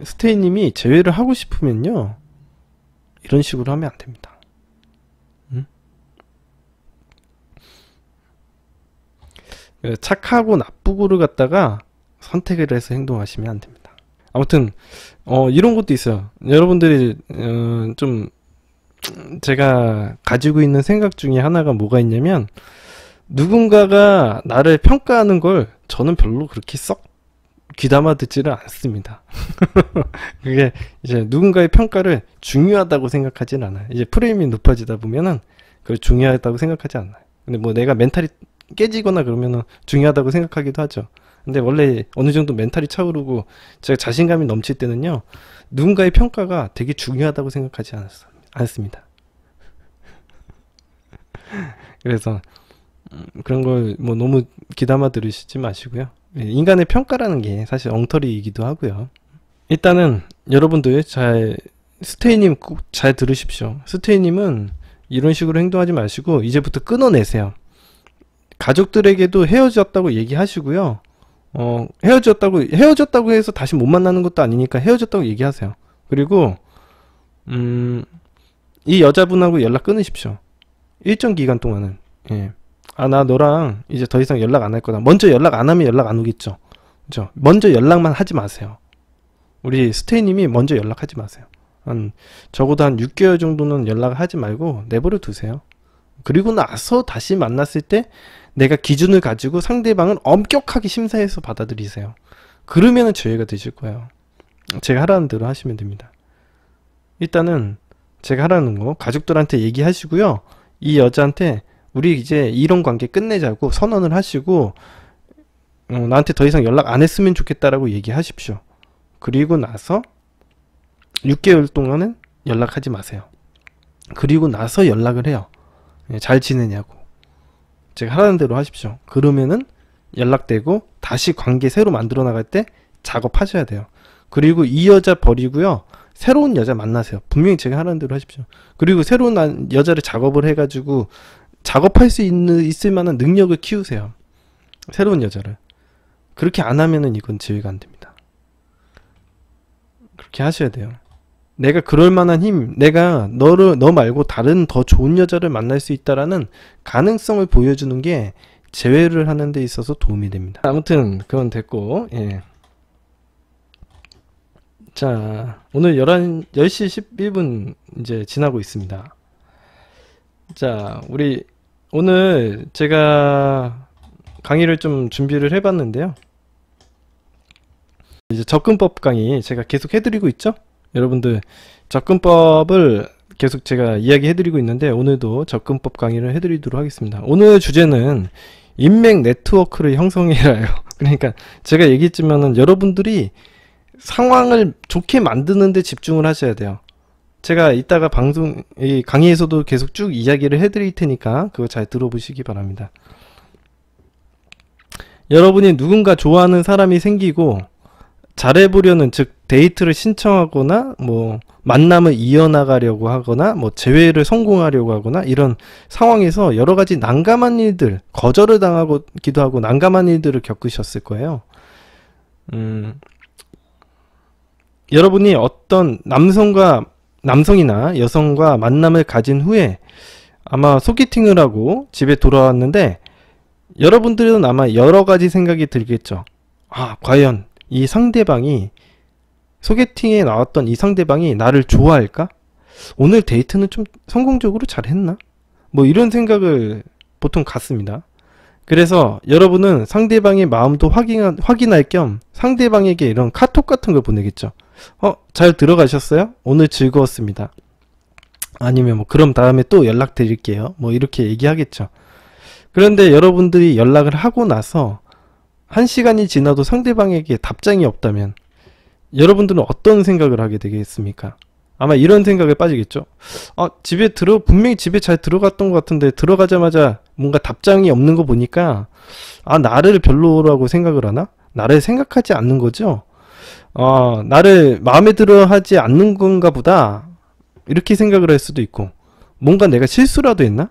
스테이님이 제외를 하고 싶으면요, 이런 식으로 하면 안 됩니다. 응? 착하고 나쁘고를 갖다가 선택을 해서 행동하시면 안 됩니다. 아무튼 이런 것도 있어요. 여러분들이 좀 제가 가지고 있는 생각 중에 하나가 뭐가 있냐면, 누군가가 나를 평가하는 걸 저는 별로 그렇게 썩 귀담아 듣지를 않습니다. 그게 이제 누군가의 평가를 중요하다고 생각하진 않아요. 이제 프레임이 높아지다 보면은 그걸 중요하다고 생각하지 않아요. 근데 뭐 내가 멘탈이 깨지거나 그러면은 중요하다고 생각하기도 하죠. 근데 원래 어느 정도 멘탈이 차오르고 제가 자신감이 넘칠 때는요, 누군가의 평가가 되게 중요하다고 생각하지 않습니다. 그래서 그런 걸 뭐 너무 귀담아 들으시지 마시고요. 인간의 평가라는 게 사실 엉터리이기도 하고요. 일단은 여러분들 스테이님 꼭 잘 들으십시오. 스테이님은 이런 식으로 행동하지 마시고 이제부터 끊어내세요. 가족들에게도 헤어졌다고 얘기하시고요. 헤어졌다고 해서 다시 못 만나는 것도 아니니까 헤어졌다고 얘기하세요. 그리고 이 여자분하고 연락 끊으십시오. 일정 기간 동안은. 예. 나 너랑 이제 더 이상 연락 안 할 거다. 먼저 연락 안 하면 연락 안 오겠죠. 그죠? 먼저 연락만 하지 마세요. 우리 스테이님이 먼저 연락하지 마세요. 적어도 한 6개월 정도는 연락을 하지 말고 내버려 두세요. 그리고 나서 다시 만났을 때 내가 기준을 가지고 상대방을 엄격하게 심사해서 받아들이세요. 그러면은 저희가 되실 거예요. 제가 하라는 대로 하시면 됩니다. 일단은 제가 하라는 거 가족들한테 얘기하시고요. 이 여자한테 우리 이제 이런 관계 끝내자고 선언을 하시고, 나한테 더 이상 연락 안 했으면 좋겠다라고 얘기하십시오. 그리고 나서 6개월 동안은 연락하지 마세요. 그리고 나서 연락을 해요. 잘 지내냐고. 제가 하라는 대로 하십시오. 그러면은 연락되고 다시 관계 새로 만들어 나갈 때 작업하셔야 돼요. 그리고 이 여자 버리고요, 새로운 여자 만나세요. 분명히 제가 하라는 대로 하십시오. 그리고 새로운 여자를 작업을 해가지고 작업할 수 있을 만한 능력을 키우세요. 새로운 여자를. 그렇게 안 하면은 이건 제외가 안 됩니다. 그렇게 하셔야 돼요. 내가 그럴 만한 힘, 내가 너 말고 다른 더 좋은 여자를 만날 수 있다라는 가능성을 보여주는 게 재회를 하는 데 있어서 도움이 됩니다. 아무튼 그건 됐고, 예. 자, 오늘 10시 11분 이제 지나고 있습니다. 자, 우리 오늘 제가 강의를 좀 준비를 해봤는데요. 이제 접근법 강의 제가 계속 해드리고 있죠? 여러분들 접근법을 계속 제가 이야기 해드리고 있는데 오늘도 접근법 강의를 해드리도록 하겠습니다. 오늘 주제는 인맥 네트워크를 형성해라요. 그러니까 제가 얘기했지만은 여러분들이 상황을 좋게 만드는 데 집중을 하셔야 돼요. 제가 이따가 이 강의에서도 계속 쭉 이야기를 해드릴 테니까 그거 잘 들어보시기 바랍니다. 여러분이 누군가 좋아하는 사람이 생기고 잘해보려는, 즉 데이트를 신청하거나 뭐 만남을 이어나가려고 하거나 뭐 재회를 성공하려고 하거나 이런 상황에서 여러가지 난감한 일들, 거절을 당하기도 하고 난감한 일들을 겪으셨을 거예요. 여러분이 어떤 남성이나 여성과 만남을 가진 후에 아마 소개팅을 하고 집에 돌아왔는데 여러분들은 아마 여러가지 생각이 들겠죠. 아, 과연 이 상대방이, 소개팅에 나왔던 이 상대방이 나를 좋아할까? 오늘 데이트는 좀 성공적으로 잘 했나? 뭐 이런 생각을 보통 갖습니다. 그래서 여러분은 상대방의 마음도 확인할 겸 상대방에게 이런 카톡 같은 걸 보내겠죠. 잘 들어가셨어요? 오늘 즐거웠습니다. 아니면 뭐 그럼 다음에 또 연락 드릴게요. 뭐 이렇게 얘기하겠죠. 그런데 여러분들이 연락을 하고 나서 1시간이 지나도 상대방에게 답장이 없다면 여러분들은 어떤 생각을 하게 되겠습니까? 아마 이런 생각에 빠지겠죠. 분명히 집에 잘 들어갔던 것 같은데 들어가자마자 뭔가 답장이 없는 거 보니까 나를 별로라고 생각을 하나? 나를 생각하지 않는 거죠? 나를 마음에 들어 하지 않는 건가 보다, 이렇게 생각을 할 수도 있고, 뭔가 내가 실수라도 했나?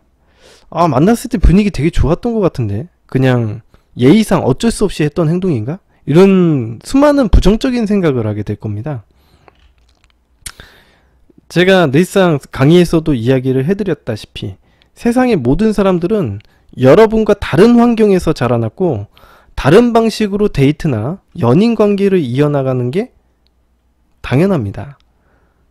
만났을 때 분위기 되게 좋았던 것 같은데 그냥 예의상 어쩔 수 없이 했던 행동인가? 이런 수많은 부정적인 생각을 하게 될 겁니다. 제가 늘상 강의에서도 이야기를 해드렸다시피 세상의 모든 사람들은 여러분과 다른 환경에서 자라났고 다른 방식으로 데이트나 연인 관계를 이어나가는 게 당연합니다.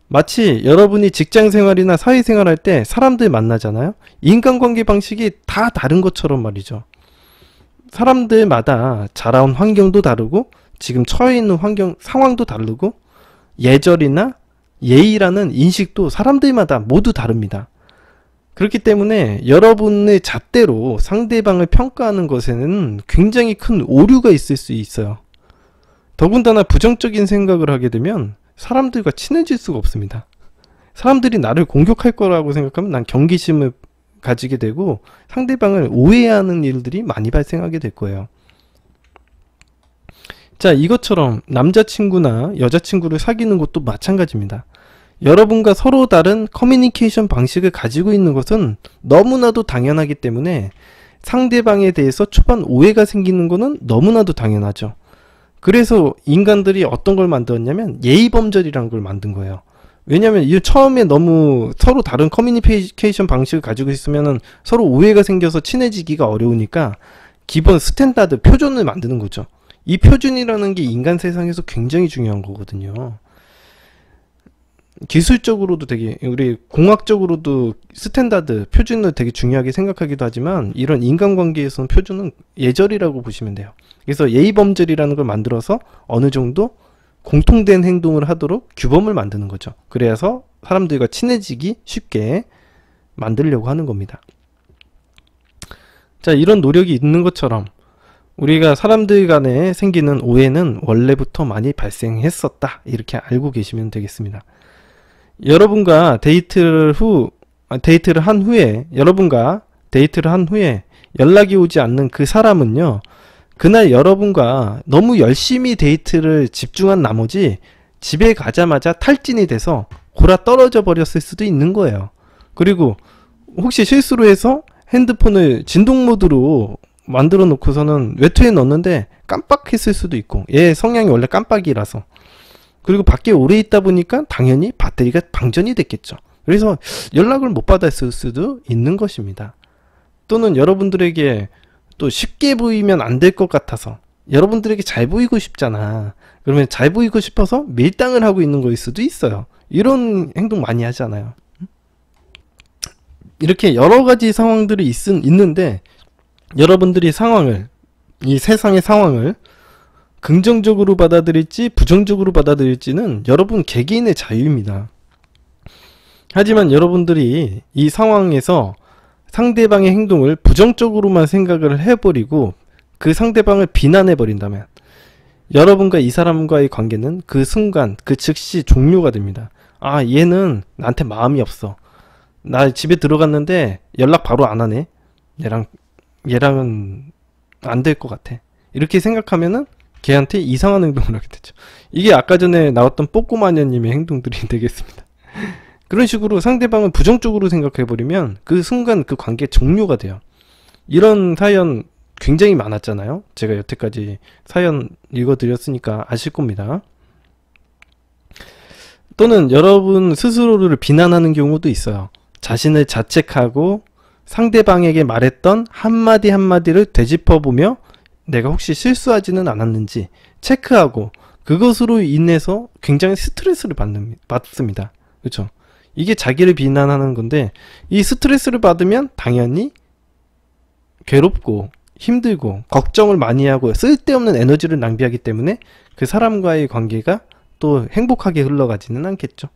마치 여러분이 직장생활이나 사회생활 할 때 사람들 만나잖아요. 인간관계 방식이 다 다른 것처럼 말이죠. 사람들마다 자라온 환경도 다르고 지금 처해 있는 상황도 다르고 예절이나 예의라는 인식도 사람들마다 모두 다릅니다. 그렇기 때문에 여러분의 잣대로 상대방을 평가하는 것에는 굉장히 큰 오류가 있을 수 있어요. 더군다나 부정적인 생각을 하게 되면 사람들과 친해질 수가 없습니다. 사람들이 나를 공격할 거라고 생각하면 난 경계심을 가지게 되고 상대방을 오해하는 일들이 많이 발생하게 될 거예요. 자, 이것처럼 남자친구나 여자친구를 사귀는 것도 마찬가지입니다. 여러분과 서로 다른 커뮤니케이션 방식을 가지고 있는 것은 너무나도 당연하기 때문에 상대방에 대해서 초반 오해가 생기는 것은 너무나도 당연하죠. 그래서 인간들이 어떤 걸 만들었냐면 예의범절이라는 걸 만든 거예요. 왜냐면 이 처음에 너무 서로 다른 커뮤니케이션 방식을 가지고 있으면은 서로 오해가 생겨서 친해지기가 어려우니까 기본 스탠다드, 표준을 만드는 거죠. 이 표준이라는 게 인간 세상에서 굉장히 중요한 거거든요. 기술적으로도 되게, 우리 공학적으로도 스탠다드, 표준을 되게 중요하게 생각하기도 하지만 이런 인간관계에서는 표준은 예절이라고 보시면 돼요. 그래서 예의범절이라는 걸 만들어서 어느 정도 공통된 행동을 하도록 규범을 만드는 거죠. 그래서 사람들과 친해지기 쉽게 만들려고 하는 겁니다. 자, 이런 노력이 있는 것처럼 우리가 사람들 간에 생기는 오해는 원래부터 많이 발생했었다, 이렇게 알고 계시면 되겠습니다. 여러분과 데이트를 한 후에 연락이 오지 않는 그 사람은요, 그날 여러분과 너무 열심히 데이트를 집중한 나머지 집에 가자마자 탈진이 돼서 골아 떨어져 버렸을 수도 있는 거예요. 그리고 혹시 실수로 해서 핸드폰을 진동 모드로 만들어 놓고서는 외투에 넣었는데 깜빡했을 수도 있고, 얘 성향이 원래 깜빡이라서 그리고 밖에 오래 있다 보니까 당연히 배터리가 방전이 됐겠죠. 그래서 연락을 못 받았을 수도 있는 것입니다. 또는 여러분들에게 또 쉽게 보이면 안 될 것 같아서, 여러분들에게 잘 보이고 싶잖아. 그러면 잘 보이고 싶어서 밀당을 하고 있는 거일 수도 있어요. 이런 행동 많이 하잖아요. 이렇게 여러 가지 상황들이 있는데, 여러분들이 이 세상의 상황을 긍정적으로 받아들일지 부정적으로 받아들일지는 여러분 개개인의 자유입니다. 하지만 여러분들이 이 상황에서 상대방의 행동을 부정적으로만 생각을 해버리고 그 상대방을 비난해버린다면 여러분과 이 사람과의 관계는 그 순간 그 즉시 종료가 됩니다. 아, 얘는 나한테 마음이 없어. 나 집에 들어갔는데 연락 바로 안 하네. 얘랑은 안 될 것 같아. 이렇게 생각하면은 걔한테 이상한 행동을 하게 되죠. 이게 아까 전에 나왔던 뽀꼬마녀님의 행동들이 되겠습니다. 그런 식으로 상대방을 부정적으로 생각해버리면 그 순간 그 관계 종료가 돼요. 이런 사연 굉장히 많았잖아요. 제가 여태까지 사연 읽어드렸으니까 아실 겁니다. 또는 여러분 스스로를 비난하는 경우도 있어요. 자신을 자책하고 상대방에게 말했던 한마디 한마디를 되짚어보며 내가 혹시 실수하지는 않았는지 체크하고 그것으로 인해서 굉장히 스트레스를 받습니다. 그렇죠? 이게 자기를 비난하는 건데, 이 스트레스를 받으면 당연히 괴롭고 힘들고 걱정을 많이 하고 쓸데없는 에너지를 낭비하기 때문에 그 사람과의 관계가 또 행복하게 흘러가지는 않겠죠.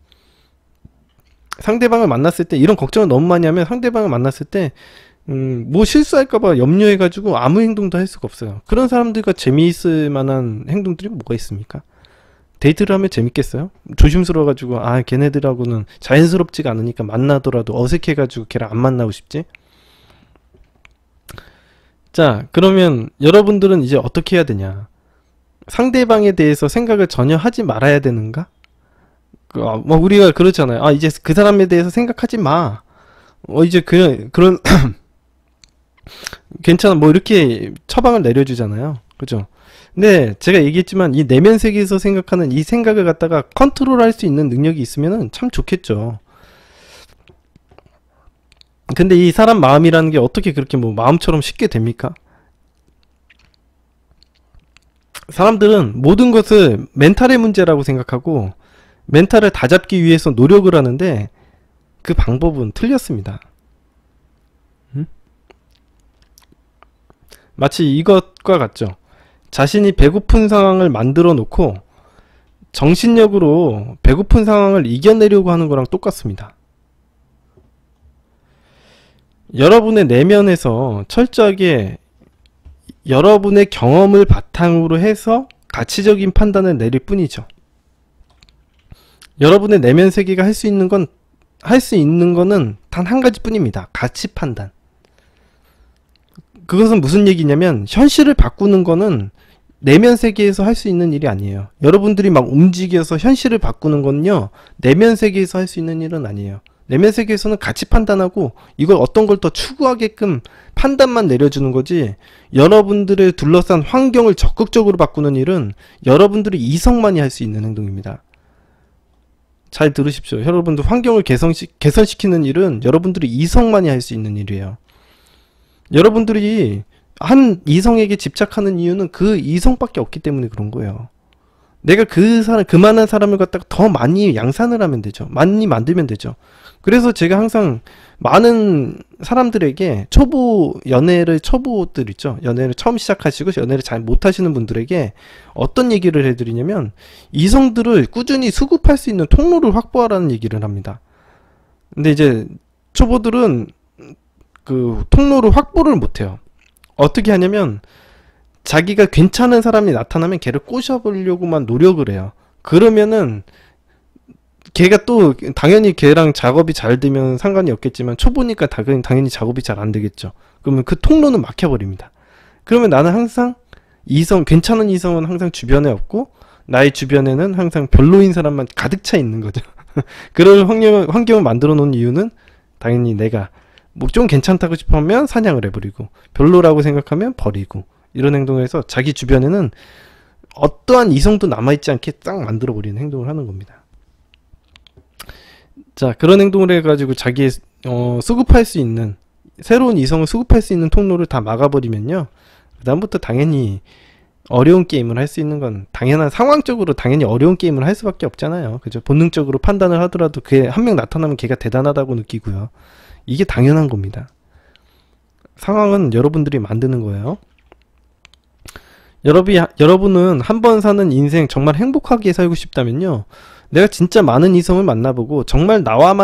상대방을 만났을 때 이런 걱정을 너무 많이 하면 상대방을 만났을 때 뭐 실수할까봐 염려해가지고 아무 행동도 할 수가 없어요. 그런 사람들과 재미있을 만한 행동들이 뭐가 있습니까? 데이트를 하면 재밌겠어요? 조심스러워가지고 걔네들하고는 자연스럽지가 않으니까 만나더라도 어색해가지고 걔랑 안 만나고 싶지? 자, 그러면 여러분들은 이제 어떻게 해야 되냐? 상대방에 대해서 생각을 전혀 하지 말아야 되는가? 우리가 그렇잖아요. 이제 그 사람에 대해서 생각하지 마. 이제 그런 괜찮아, 뭐 이렇게 처방을 내려주잖아요. 그죠? 근데 제가 얘기했지만 이 내면 세계에서 생각하는 이 생각을 갖다가 컨트롤할 수 있는 능력이 있으면은 참 좋겠죠. 근데 이 사람 마음이라는 게 어떻게 그렇게 뭐 마음처럼 쉽게 됩니까? 사람들은 모든 것을 멘탈의 문제라고 생각하고 멘탈을 다잡기 위해서 노력을 하는데 그 방법은 틀렸습니다. 마치 이것과 같죠. 자신이 배고픈 상황을 만들어 놓고 정신력으로 배고픈 상황을 이겨내려고 하는 거랑 똑같습니다. 여러분의 내면에서 철저하게 여러분의 경험을 바탕으로 해서 가치적인 판단을 내릴 뿐이죠. 여러분의 내면 세계가 할 수 있는 거는 단 한 가지 뿐입니다. 가치 판단. 그것은 무슨 얘기냐면 현실을 바꾸는 거는 내면 세계에서 할 수 있는 일이 아니에요. 여러분들이 막 움직여서 현실을 바꾸는 건요, 내면 세계에서 할 수 있는 일은 아니에요. 내면 세계에서는 가치 판단하고 이걸 어떤 걸 더 추구하게끔 판단만 내려주는 거지, 여러분들을 둘러싼 환경을 적극적으로 바꾸는 일은 여러분들이 이성만이 할 수 있는 행동입니다. 잘 들으십시오. 여러분들 환경을 개선시키는 일은 여러분들이 이성만이 할 수 있는 일이에요. 여러분들이 한 이성에게 집착하는 이유는 그 이성밖에 없기 때문에 그런 거예요. 내가 그만한 사람을 갖다가 더 많이 양산을 하면 되죠. 많이 만들면 되죠. 그래서 제가 항상 많은 사람들에게 초보들 있죠. 연애를 처음 시작하시고 연애를 잘 못하시는 분들에게 어떤 얘기를 해드리냐면, 이성들을 꾸준히 수급할 수 있는 통로를 확보하라는 얘기를 합니다. 근데 이제 초보들은 그 통로를 확보를 못해요. 어떻게 하냐면 자기가 괜찮은 사람이 나타나면 걔를 꼬셔보려고만 노력을 해요. 그러면은 걔가 또 당연히 걔랑 작업이 잘 되면 상관이 없겠지만 초보니까 당연히 작업이 잘 안 되겠죠. 그러면 그 통로는 막혀버립니다. 그러면 나는 항상 괜찮은 이성은 항상 주변에 없고 나의 주변에는 항상 별로인 사람만 가득 차 있는 거죠. 그럴 환경을 만들어 놓은 이유는 당연히 내가 뭐 좀 괜찮다고 싶으면 사냥을 해버리고 별로라고 생각하면 버리고, 이런 행동을 해서 자기 주변에는 어떠한 이성도 남아있지 않게 딱 만들어버리는 행동을 하는 겁니다. 자, 그런 행동을 해가지고 자기의 수급할 수 있는, 새로운 이성을 수급할 수 있는 통로를 다 막아버리면요, 그 다음부터 당연히 어려운 게임을 할 수 있는 건 당연한, 상황적으로 당연히 어려운 게임을 할 수밖에 없잖아요. 그죠? 본능적으로 판단을 하더라도 그게 한 명 나타나면 걔가 대단하다고 느끼고요. 이게 당연한 겁니다. 상황은 여러분들이 만드는 거예요. 여러분은 한 번 사는 인생 정말 행복하게 살고 싶다면요, 내가 진짜 많은 이성을 만나보고 정말 나와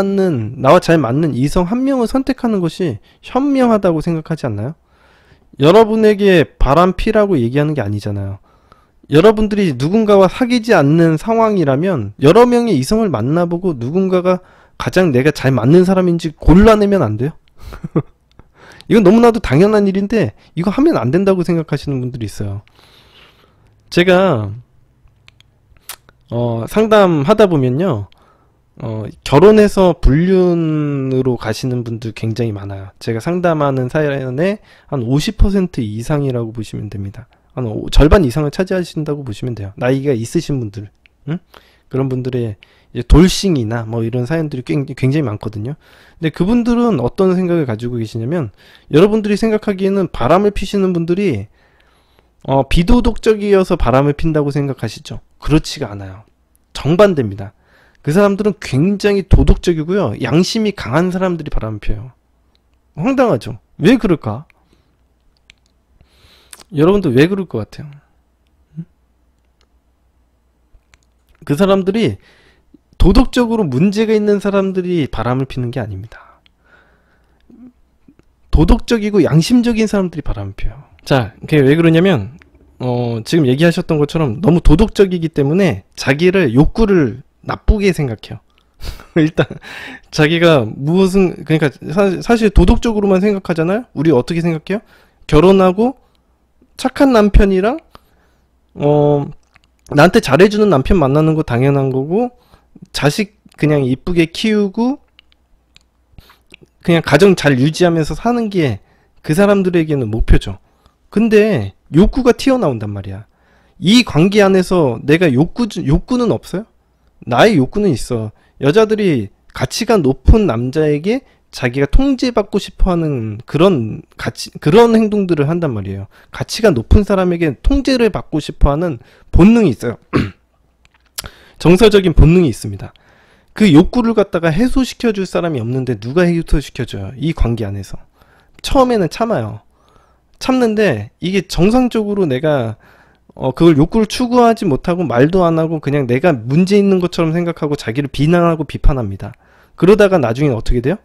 잘 맞는 이성 한 명을 선택하는 것이 현명하다고 생각하지 않나요? 여러분에게 바람피라고 얘기하는 게 아니잖아요. 여러분들이 누군가와 사귀지 않는 상황이라면 여러 명의 이성을 만나보고 누군가가 가장 내가 잘 맞는 사람인지 골라내면 안 돼요? 이건 너무나도 당연한 일인데 이거 하면 안 된다고 생각하시는 분들이 있어요. 제가 상담하다 보면요, 결혼해서 불륜으로 가시는 분들 굉장히 많아요. 제가 상담하는 사연의 한 50% 이상이라고 보시면 됩니다. 한 절반 이상을 차지하신다고 보시면 돼요. 나이가 있으신 분들, 응? 그런 분들의 이제 돌싱이나 뭐 이런 사연들이 굉장히 많거든요. 근데 그분들은 어떤 생각을 가지고 계시냐면, 여러분들이 생각하기에는 바람을 피시는 분들이 비도덕적이어서 바람을 핀다고 생각하시죠? 그렇지가 않아요. 정반대입니다. 그 사람들은 굉장히 도덕적이고요, 양심이 강한 사람들이 바람을 펴요. 황당하죠? 왜 그럴까? 여러분들 왜 그럴 것 같아요? 그 사람들이 도덕적으로 문제가 있는 사람들이 바람을 피는 게 아닙니다. 도덕적이고 양심적인 사람들이 바람을 펴요. 자, 그게 왜 그러냐면 지금 얘기하셨던 것처럼 너무 도덕적이기 때문에 자기를, 욕구를 나쁘게 생각해요. 일단 자기가 무엇은, 그러니까 사실 도덕적으로만 생각하잖아요. 우리 어떻게 생각해요? 결혼하고 착한 남편이랑 나한테 잘해주는 남편 만나는 거 당연한 거고, 자식 그냥 이쁘게 키우고 그냥 가정 잘 유지하면서 사는 게 그 사람들에게는 목표죠. 근데 욕구가 튀어나온단 말이야. 이 관계 안에서 내가 욕구는 없어요? 나의 욕구는 있어. 여자들이 가치가 높은 남자에게 자기가 통제받고 싶어하는 그런 행동들을 한단 말이에요. 가치가 높은 사람에게 통제를 받고 싶어하는 본능이 있어요. 정서적인 본능이 있습니다. 그 욕구를 갖다가 해소시켜줄 사람이 없는데 누가 해소시켜줘요? 이 관계 안에서. 처음에는 참아요. 참는데 이게 정상적으로 내가 그걸 욕구를 추구하지 못하고 말도 안 하고 그냥 내가 문제 있는 것처럼 생각하고 자기를 비난하고 비판합니다. 그러다가 나중에 어떻게 돼요?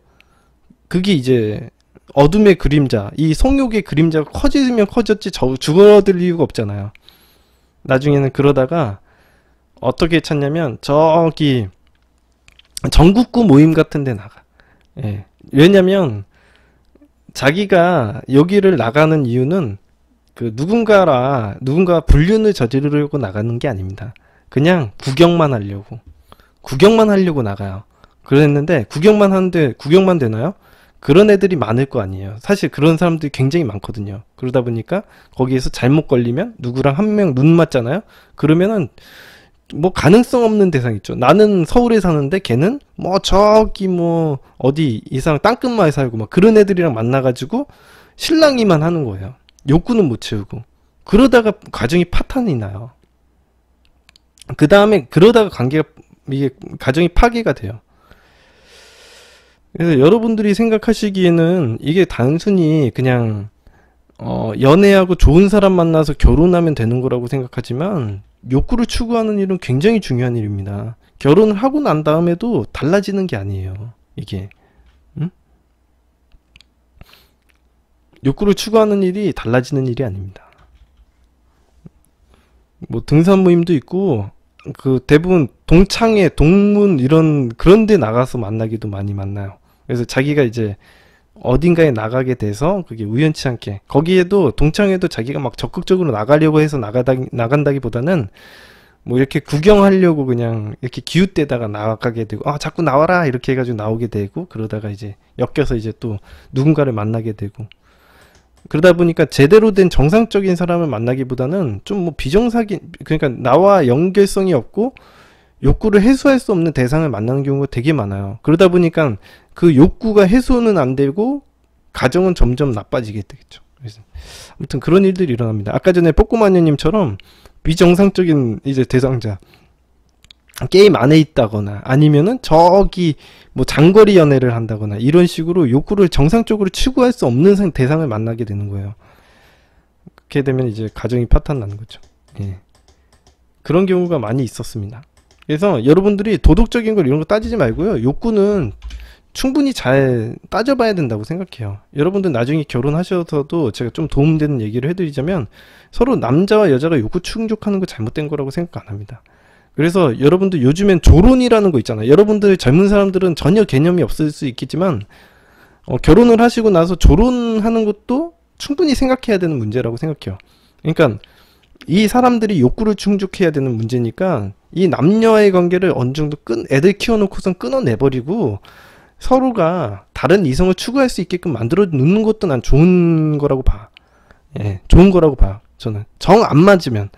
그게 이제 어둠의 그림자, 이 성욕의 그림자가 커지면 커졌지 줄어들 이유가 없잖아요. 나중에는 그러다가 어떻게 찾냐면 저기 전국구 모임 같은 데 나가. 예. 왜냐면 자기가 여기를 나가는 이유는 그 누군가 불륜을 저지르려고 나가는 게 아닙니다. 그냥 구경만 하려고 나가요. 그랬는데 구경만 되나요? 그런 애들이 많을 거 아니에요. 사실 그런 사람들이 굉장히 많거든요. 그러다 보니까 거기에서 잘못 걸리면 누구랑 한 명 눈 맞잖아요. 그러면은 뭐 가능성 없는 대상 있죠. 나는 서울에 사는데 걔는 뭐 저기 뭐 어디 이상 땅끝마을 살고 막 그런 애들이랑 만나가지고 실랑이만 하는 거예요. 욕구는 못 채우고. 그러다가 가정이 파탄이 나요. 그 다음에 그러다가 이게 가정이 파괴가 돼요. 그래서 여러분들이 생각하시기에는 이게 단순히 그냥 연애하고 좋은 사람 만나서 결혼하면 되는 거라고 생각하지만, 욕구를 추구하는 일은 굉장히 중요한 일입니다. 결혼을 하고 난 다음에도 달라지는 게 아니에요. 이게 욕구를 추구하는 일이 달라지는 일이 아닙니다. 뭐 등산 모임도 있고 그 대부분 동창회, 동문 이런 그런 데 나가서 만나기도 많이 만나요. 그래서 자기가 이제 어딘가에 나가게 돼서 그게 우연치 않게, 거기에도 동창회도 자기가 막 적극적으로 나가려고 해서 나간다기보다는 뭐 이렇게 구경하려고 그냥 이렇게 기웃대다가 나가게 되고, 자꾸 나와라 이렇게 해가지고 나오게 되고, 그러다가 이제 엮여서 이제 또 누군가를 만나게 되고, 그러다 보니까 제대로 된 정상적인 사람을 만나기보다는 좀 뭐 비정상인, 그러니까 나와 연결성이 없고 욕구를 해소할 수 없는 대상을 만나는 경우가 되게 많아요. 그러다 보니까 그 욕구가 해소는 안 되고 가정은 점점 나빠지게 되겠죠. 그래서 아무튼 그런 일들이 일어납니다. 아까 전에 뽀꼬마녀님처럼 비정상적인 이제 대상자, 게임 안에 있다거나 아니면은 저기 뭐 장거리 연애를 한다거나 이런 식으로 욕구를 정상적으로 추구할 수 없는 대상을 만나게 되는 거예요. 그렇게 되면 이제 가정이 파탄 나는 거죠. 예. 그런 경우가 많이 있었습니다. 그래서 여러분들이 도덕적인 걸 이런 거 따지지 말고요. 욕구는 충분히 잘 따져봐야 된다고 생각해요. 여러분들 나중에 결혼하셔서도 제가 좀 도움되는 얘기를 해드리자면 서로 남자와 여자가 욕구 충족하는 거 잘못된 거라고 생각 안 합니다. 그래서 여러분들 요즘엔 조론이라는 거 있잖아요. 여러분들 젊은 사람들은 전혀 개념이 없을 수 있겠지만 결혼을 하시고 나서 조론하는 것도 충분히 생각해야 되는 문제라고 생각해요. 그러니까 이 사람들이 욕구를 충족해야 되는 문제니까 이 남녀의 관계를 어느 정도 애들 키워놓고선 끊어내버리고 서로가 다른 이성을 추구할 수 있게끔 만들어 놓는 것도 난 좋은 거라고 봐. 예, 좋은 거라고 봐요. 저는 정 안 맞으면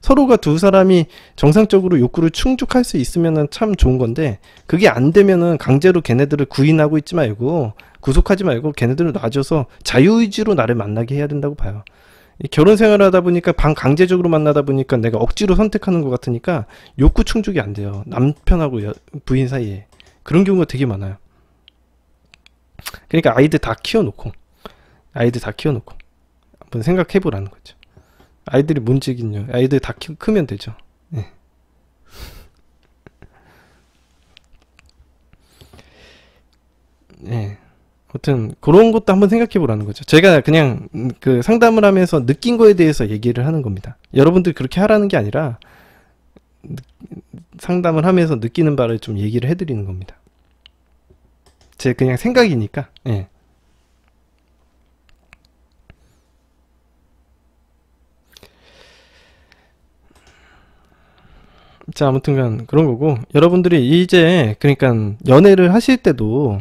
서로가 두 사람이 정상적으로 욕구를 충족할 수 있으면은 참 좋은 건데, 그게 안 되면은 강제로 걔네들을 구인하고 있지 말고 구속하지 말고 걔네들을 놔줘서 자유의지로 나를 만나게 해야 된다고 봐요. 결혼 생활을 하다 보니까 강제적으로 만나다 보니까 내가 억지로 선택하는 것 같으니까 욕구 충족이 안 돼요. 남편하고 부인 사이에. 그런 경우가 되게 많아요. 그러니까 아이들 다 키워놓고 한번 생각해 보라는 거죠. 아이들이 뭔지긴요. 아이들 다 크면 되죠. 네. 네. 아무튼 그런 것도 한번 생각해 보라는 거죠. 제가 그냥 그 상담을 하면서 느낀 거에 대해서 얘기를 하는 겁니다. 여러분들 그렇게 하라는 게 아니라 상담을 하면서 느끼는 바를 좀 얘기를 해드리는 겁니다. 제 그냥 생각이니까. 예. 자, 아무튼간 그런 거고, 여러분들이 이제 그러니까 연애를 하실 때도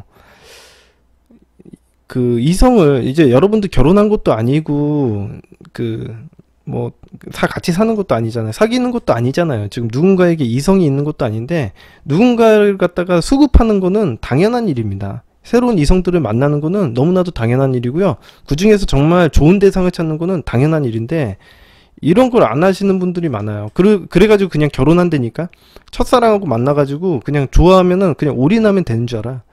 그 이성을, 이제 여러분들 결혼한 것도 아니고 그 뭐 같이 사는 것도 아니잖아요. 사귀는 것도 아니잖아요. 지금 누군가에게 이성이 있는 것도 아닌데 누군가를 갖다가 수급하는 거는 당연한 일입니다. 새로운 이성들을 만나는 거는 너무나도 당연한 일이고요. 그 중에서 정말 좋은 대상을 찾는 거는 당연한 일인데 이런 걸 안 하시는 분들이 많아요. 그래가지고 그냥 결혼한다니까? 첫사랑하고 만나가지고 그냥 좋아하면은 그냥 올인하면 되는 줄 알아.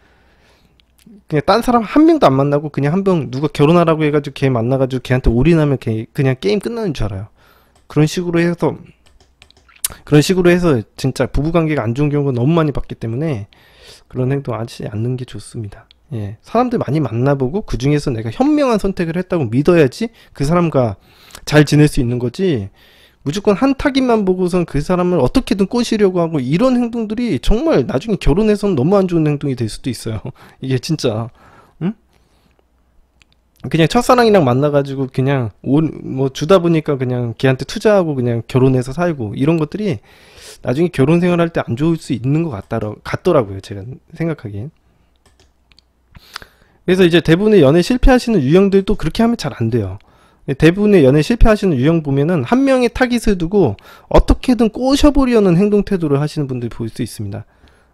그냥 딴 사람 한 명도 안 만나고 그냥 한 명 누가 결혼하라고 해가지고 걔 만나가지고 걔한테 올인하면 그냥 게임 끝나는 줄 알아요. 그런 식으로 해서 진짜 부부관계가 안 좋은 경우가 너무 많이 봤기 때문에 그런 행동 하지 않는 게 좋습니다. 예, 사람들 많이 만나보고 그 중에서 내가 현명한 선택을 했다고 믿어야지 그 사람과 잘 지낼 수 있는 거지. 무조건 한 타깃만 보고선 그 사람을 어떻게든 꼬시려고 하고 이런 행동들이 정말 나중에 결혼해서는 너무 안 좋은 행동이 될 수도 있어요. 이게 진짜 응? 그냥 첫사랑이랑 만나가지고 그냥 뭐 주다 보니까 그냥 걔한테 투자하고 그냥 결혼해서 살고 이런 것들이 나중에 결혼 생활할 때 안 좋을 수 있는 것 같더라고요. 제가 생각하기엔. 그래서 이제 대부분의 연애 실패하시는 유형들도 그렇게 하면 잘 안 돼요. 대부분의 연애 실패하시는 유형 보면은 한 명의 타깃을 두고 어떻게든 꼬셔보려는 행동 태도를 하시는 분들 볼 수 있습니다.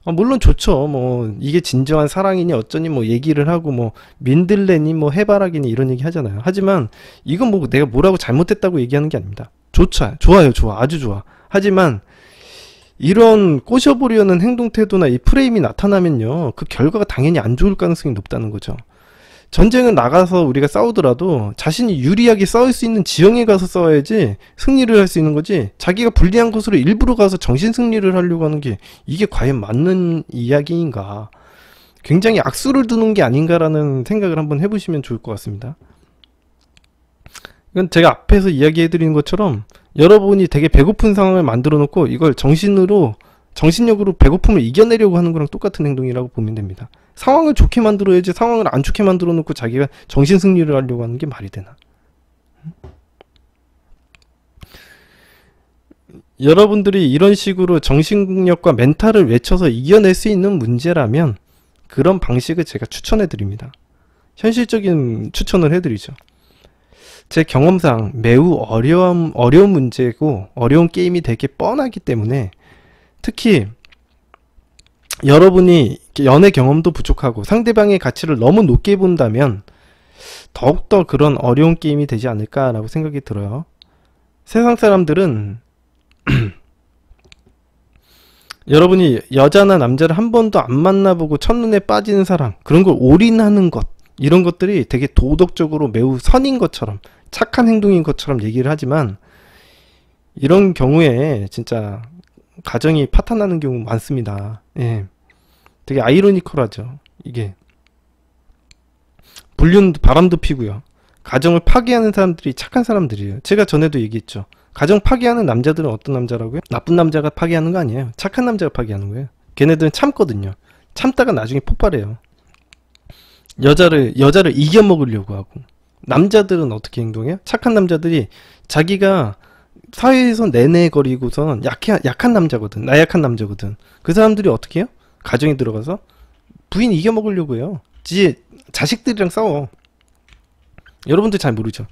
물론 좋죠. 뭐 이게 진정한 사랑이니 어쩌니 뭐 얘기를 하고 뭐 민들레니 뭐 해바라기니 이런 얘기 하잖아요. 하지만 이건 뭐 내가 뭐라고 잘못했다고 얘기하는 게 아닙니다. 좋아요. 아주 좋아. 하지만 이런 꼬셔보려는 행동 태도나 이 프레임이 나타나면요, 그 결과가 당연히 안 좋을 가능성이 높다는 거죠. 전쟁은 나가서 우리가 싸우더라도 자신이 유리하게 싸울 수 있는 지형에 가서 싸워야지 승리를 할 수 있는 거지, 자기가 불리한 곳으로 일부러 가서 정신 승리를 하려고 하는 게 이게 과연 맞는 이야기인가, 굉장히 악수를 두는 게 아닌가라는 생각을 한번 해보시면 좋을 것 같습니다. 이건 제가 앞에서 이야기해드리는 것처럼 여러분이 되게 배고픈 상황을 만들어 놓고 이걸 정신력으로 배고픔을 이겨내려고 하는 거랑 똑같은 행동이라고 보면 됩니다. 상황을 좋게 만들어야지 상황을 안 좋게 만들어 놓고 자기가 정신 승리를 하려고 하는 게 말이 되나? 여러분들이 이런 식으로 정신력과 멘탈을 외쳐서 이겨낼 수 있는 문제라면 그런 방식을 제가 추천해 드립니다. 현실적인 추천을 해드리죠. 제 경험상 매우 어려운 문제고 어려운 게임이 되게 뻔하기 때문에, 특히 여러분이 연애 경험도 부족하고 상대방의 가치를 너무 높게 본다면 더욱더 그런 어려운 게임이 되지 않을까라고 생각이 들어요. 세상 사람들은 여러분이 여자나 남자를 한 번도 안 만나보고 첫눈에 빠지는 사랑, 그런 걸 올인하는 것, 이런 것들이 되게 도덕적으로 매우 선인 것처럼, 착한 행동인 것처럼 얘기를 하지만, 이런 경우에 진짜 가정이 파탄나는 경우 많습니다. 예. 되게 아이러니컬하죠. 이게 바람도 피고요. 가정을 파괴하는 사람들이 착한 사람들이에요. 제가 전에도 얘기했죠. 가정 파괴하는 남자들은 어떤 남자라고요? 나쁜 남자가 파괴하는 거 아니에요. 착한 남자가 파괴하는 거예요. 걔네들은 참거든요. 참다가 나중에 폭발해요. 여자를 이겨먹으려고 하고. 남자들은 어떻게 행동해요? 착한 남자들이 자기가 사회에서 내내거리고선 약한 남자거든. 나약한 남자거든. 그 사람들이 어떻게 해요? 가정에 들어가서 부인 이겨먹으려고 해요. 자식들이랑 싸워. 여러분들 잘 모르죠?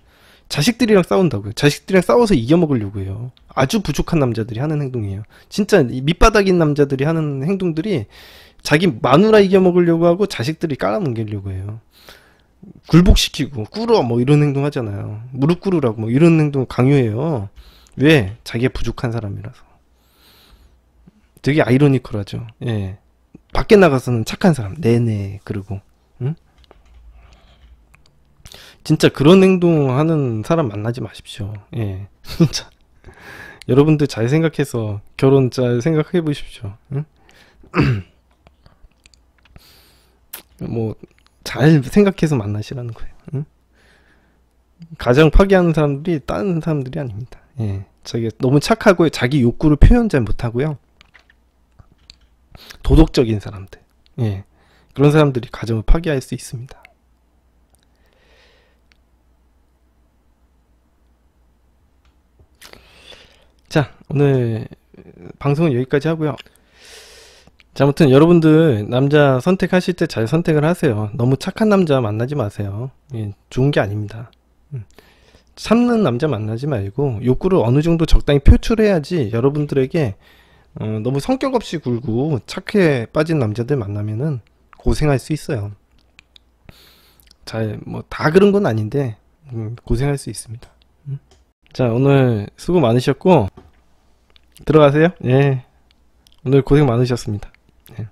자식들이랑 싸운다고요. 자식들이랑 싸워서 이겨먹으려고 해요. 아주 부족한 남자들이 하는 행동이에요. 진짜 밑바닥인 남자들이 하는 행동들이 자기 마누라 이겨먹으려고 하고 자식들이 깔아뭉개려고 해요. 굴복시키고 꿇어 뭐 이런 행동 하잖아요. 무릎 꿇으라고 뭐 이런 행동 강요해요. 왜? 자기가 부족한 사람이라서. 되게 아이러니컬하죠. 예. 밖에 나가서는 착한 사람 네네 그러고, 응? 진짜 그런 행동하는 사람 만나지 마십시오. 예. 진짜 여러분들 잘 생각해서 결혼 잘 생각해 보십시오. 응? 뭐 잘 생각해서 만나시라는 거예요. 응? 가정 파괴하는 사람들이 다른 사람들이 아닙니다. 예. 자기가 너무 착하고 자기 욕구를 표현 잘 못하고요. 도덕적인 사람들, 예, 그런 사람들이 가정을 파괴할 수 있습니다. 자, 오늘 방송은 여기까지 하고요. 자, 아무튼 여러분들 남자 선택하실 때 잘 선택을 하세요. 너무 착한 남자 만나지 마세요. 예, 좋은 게 아닙니다. 참는 남자 만나지 말고 욕구를 어느 정도 적당히 표출해야지. 여러분들에게 너무 성격 없이 굴고 착해 빠진 남자들 만나면은 고생할 수 있어요. 뭐 다 그런 건 아닌데 고생할 수 있습니다. 자, 오늘 수고 많으셨고 들어가세요. 예, 오늘 고생 많으셨습니다. 예.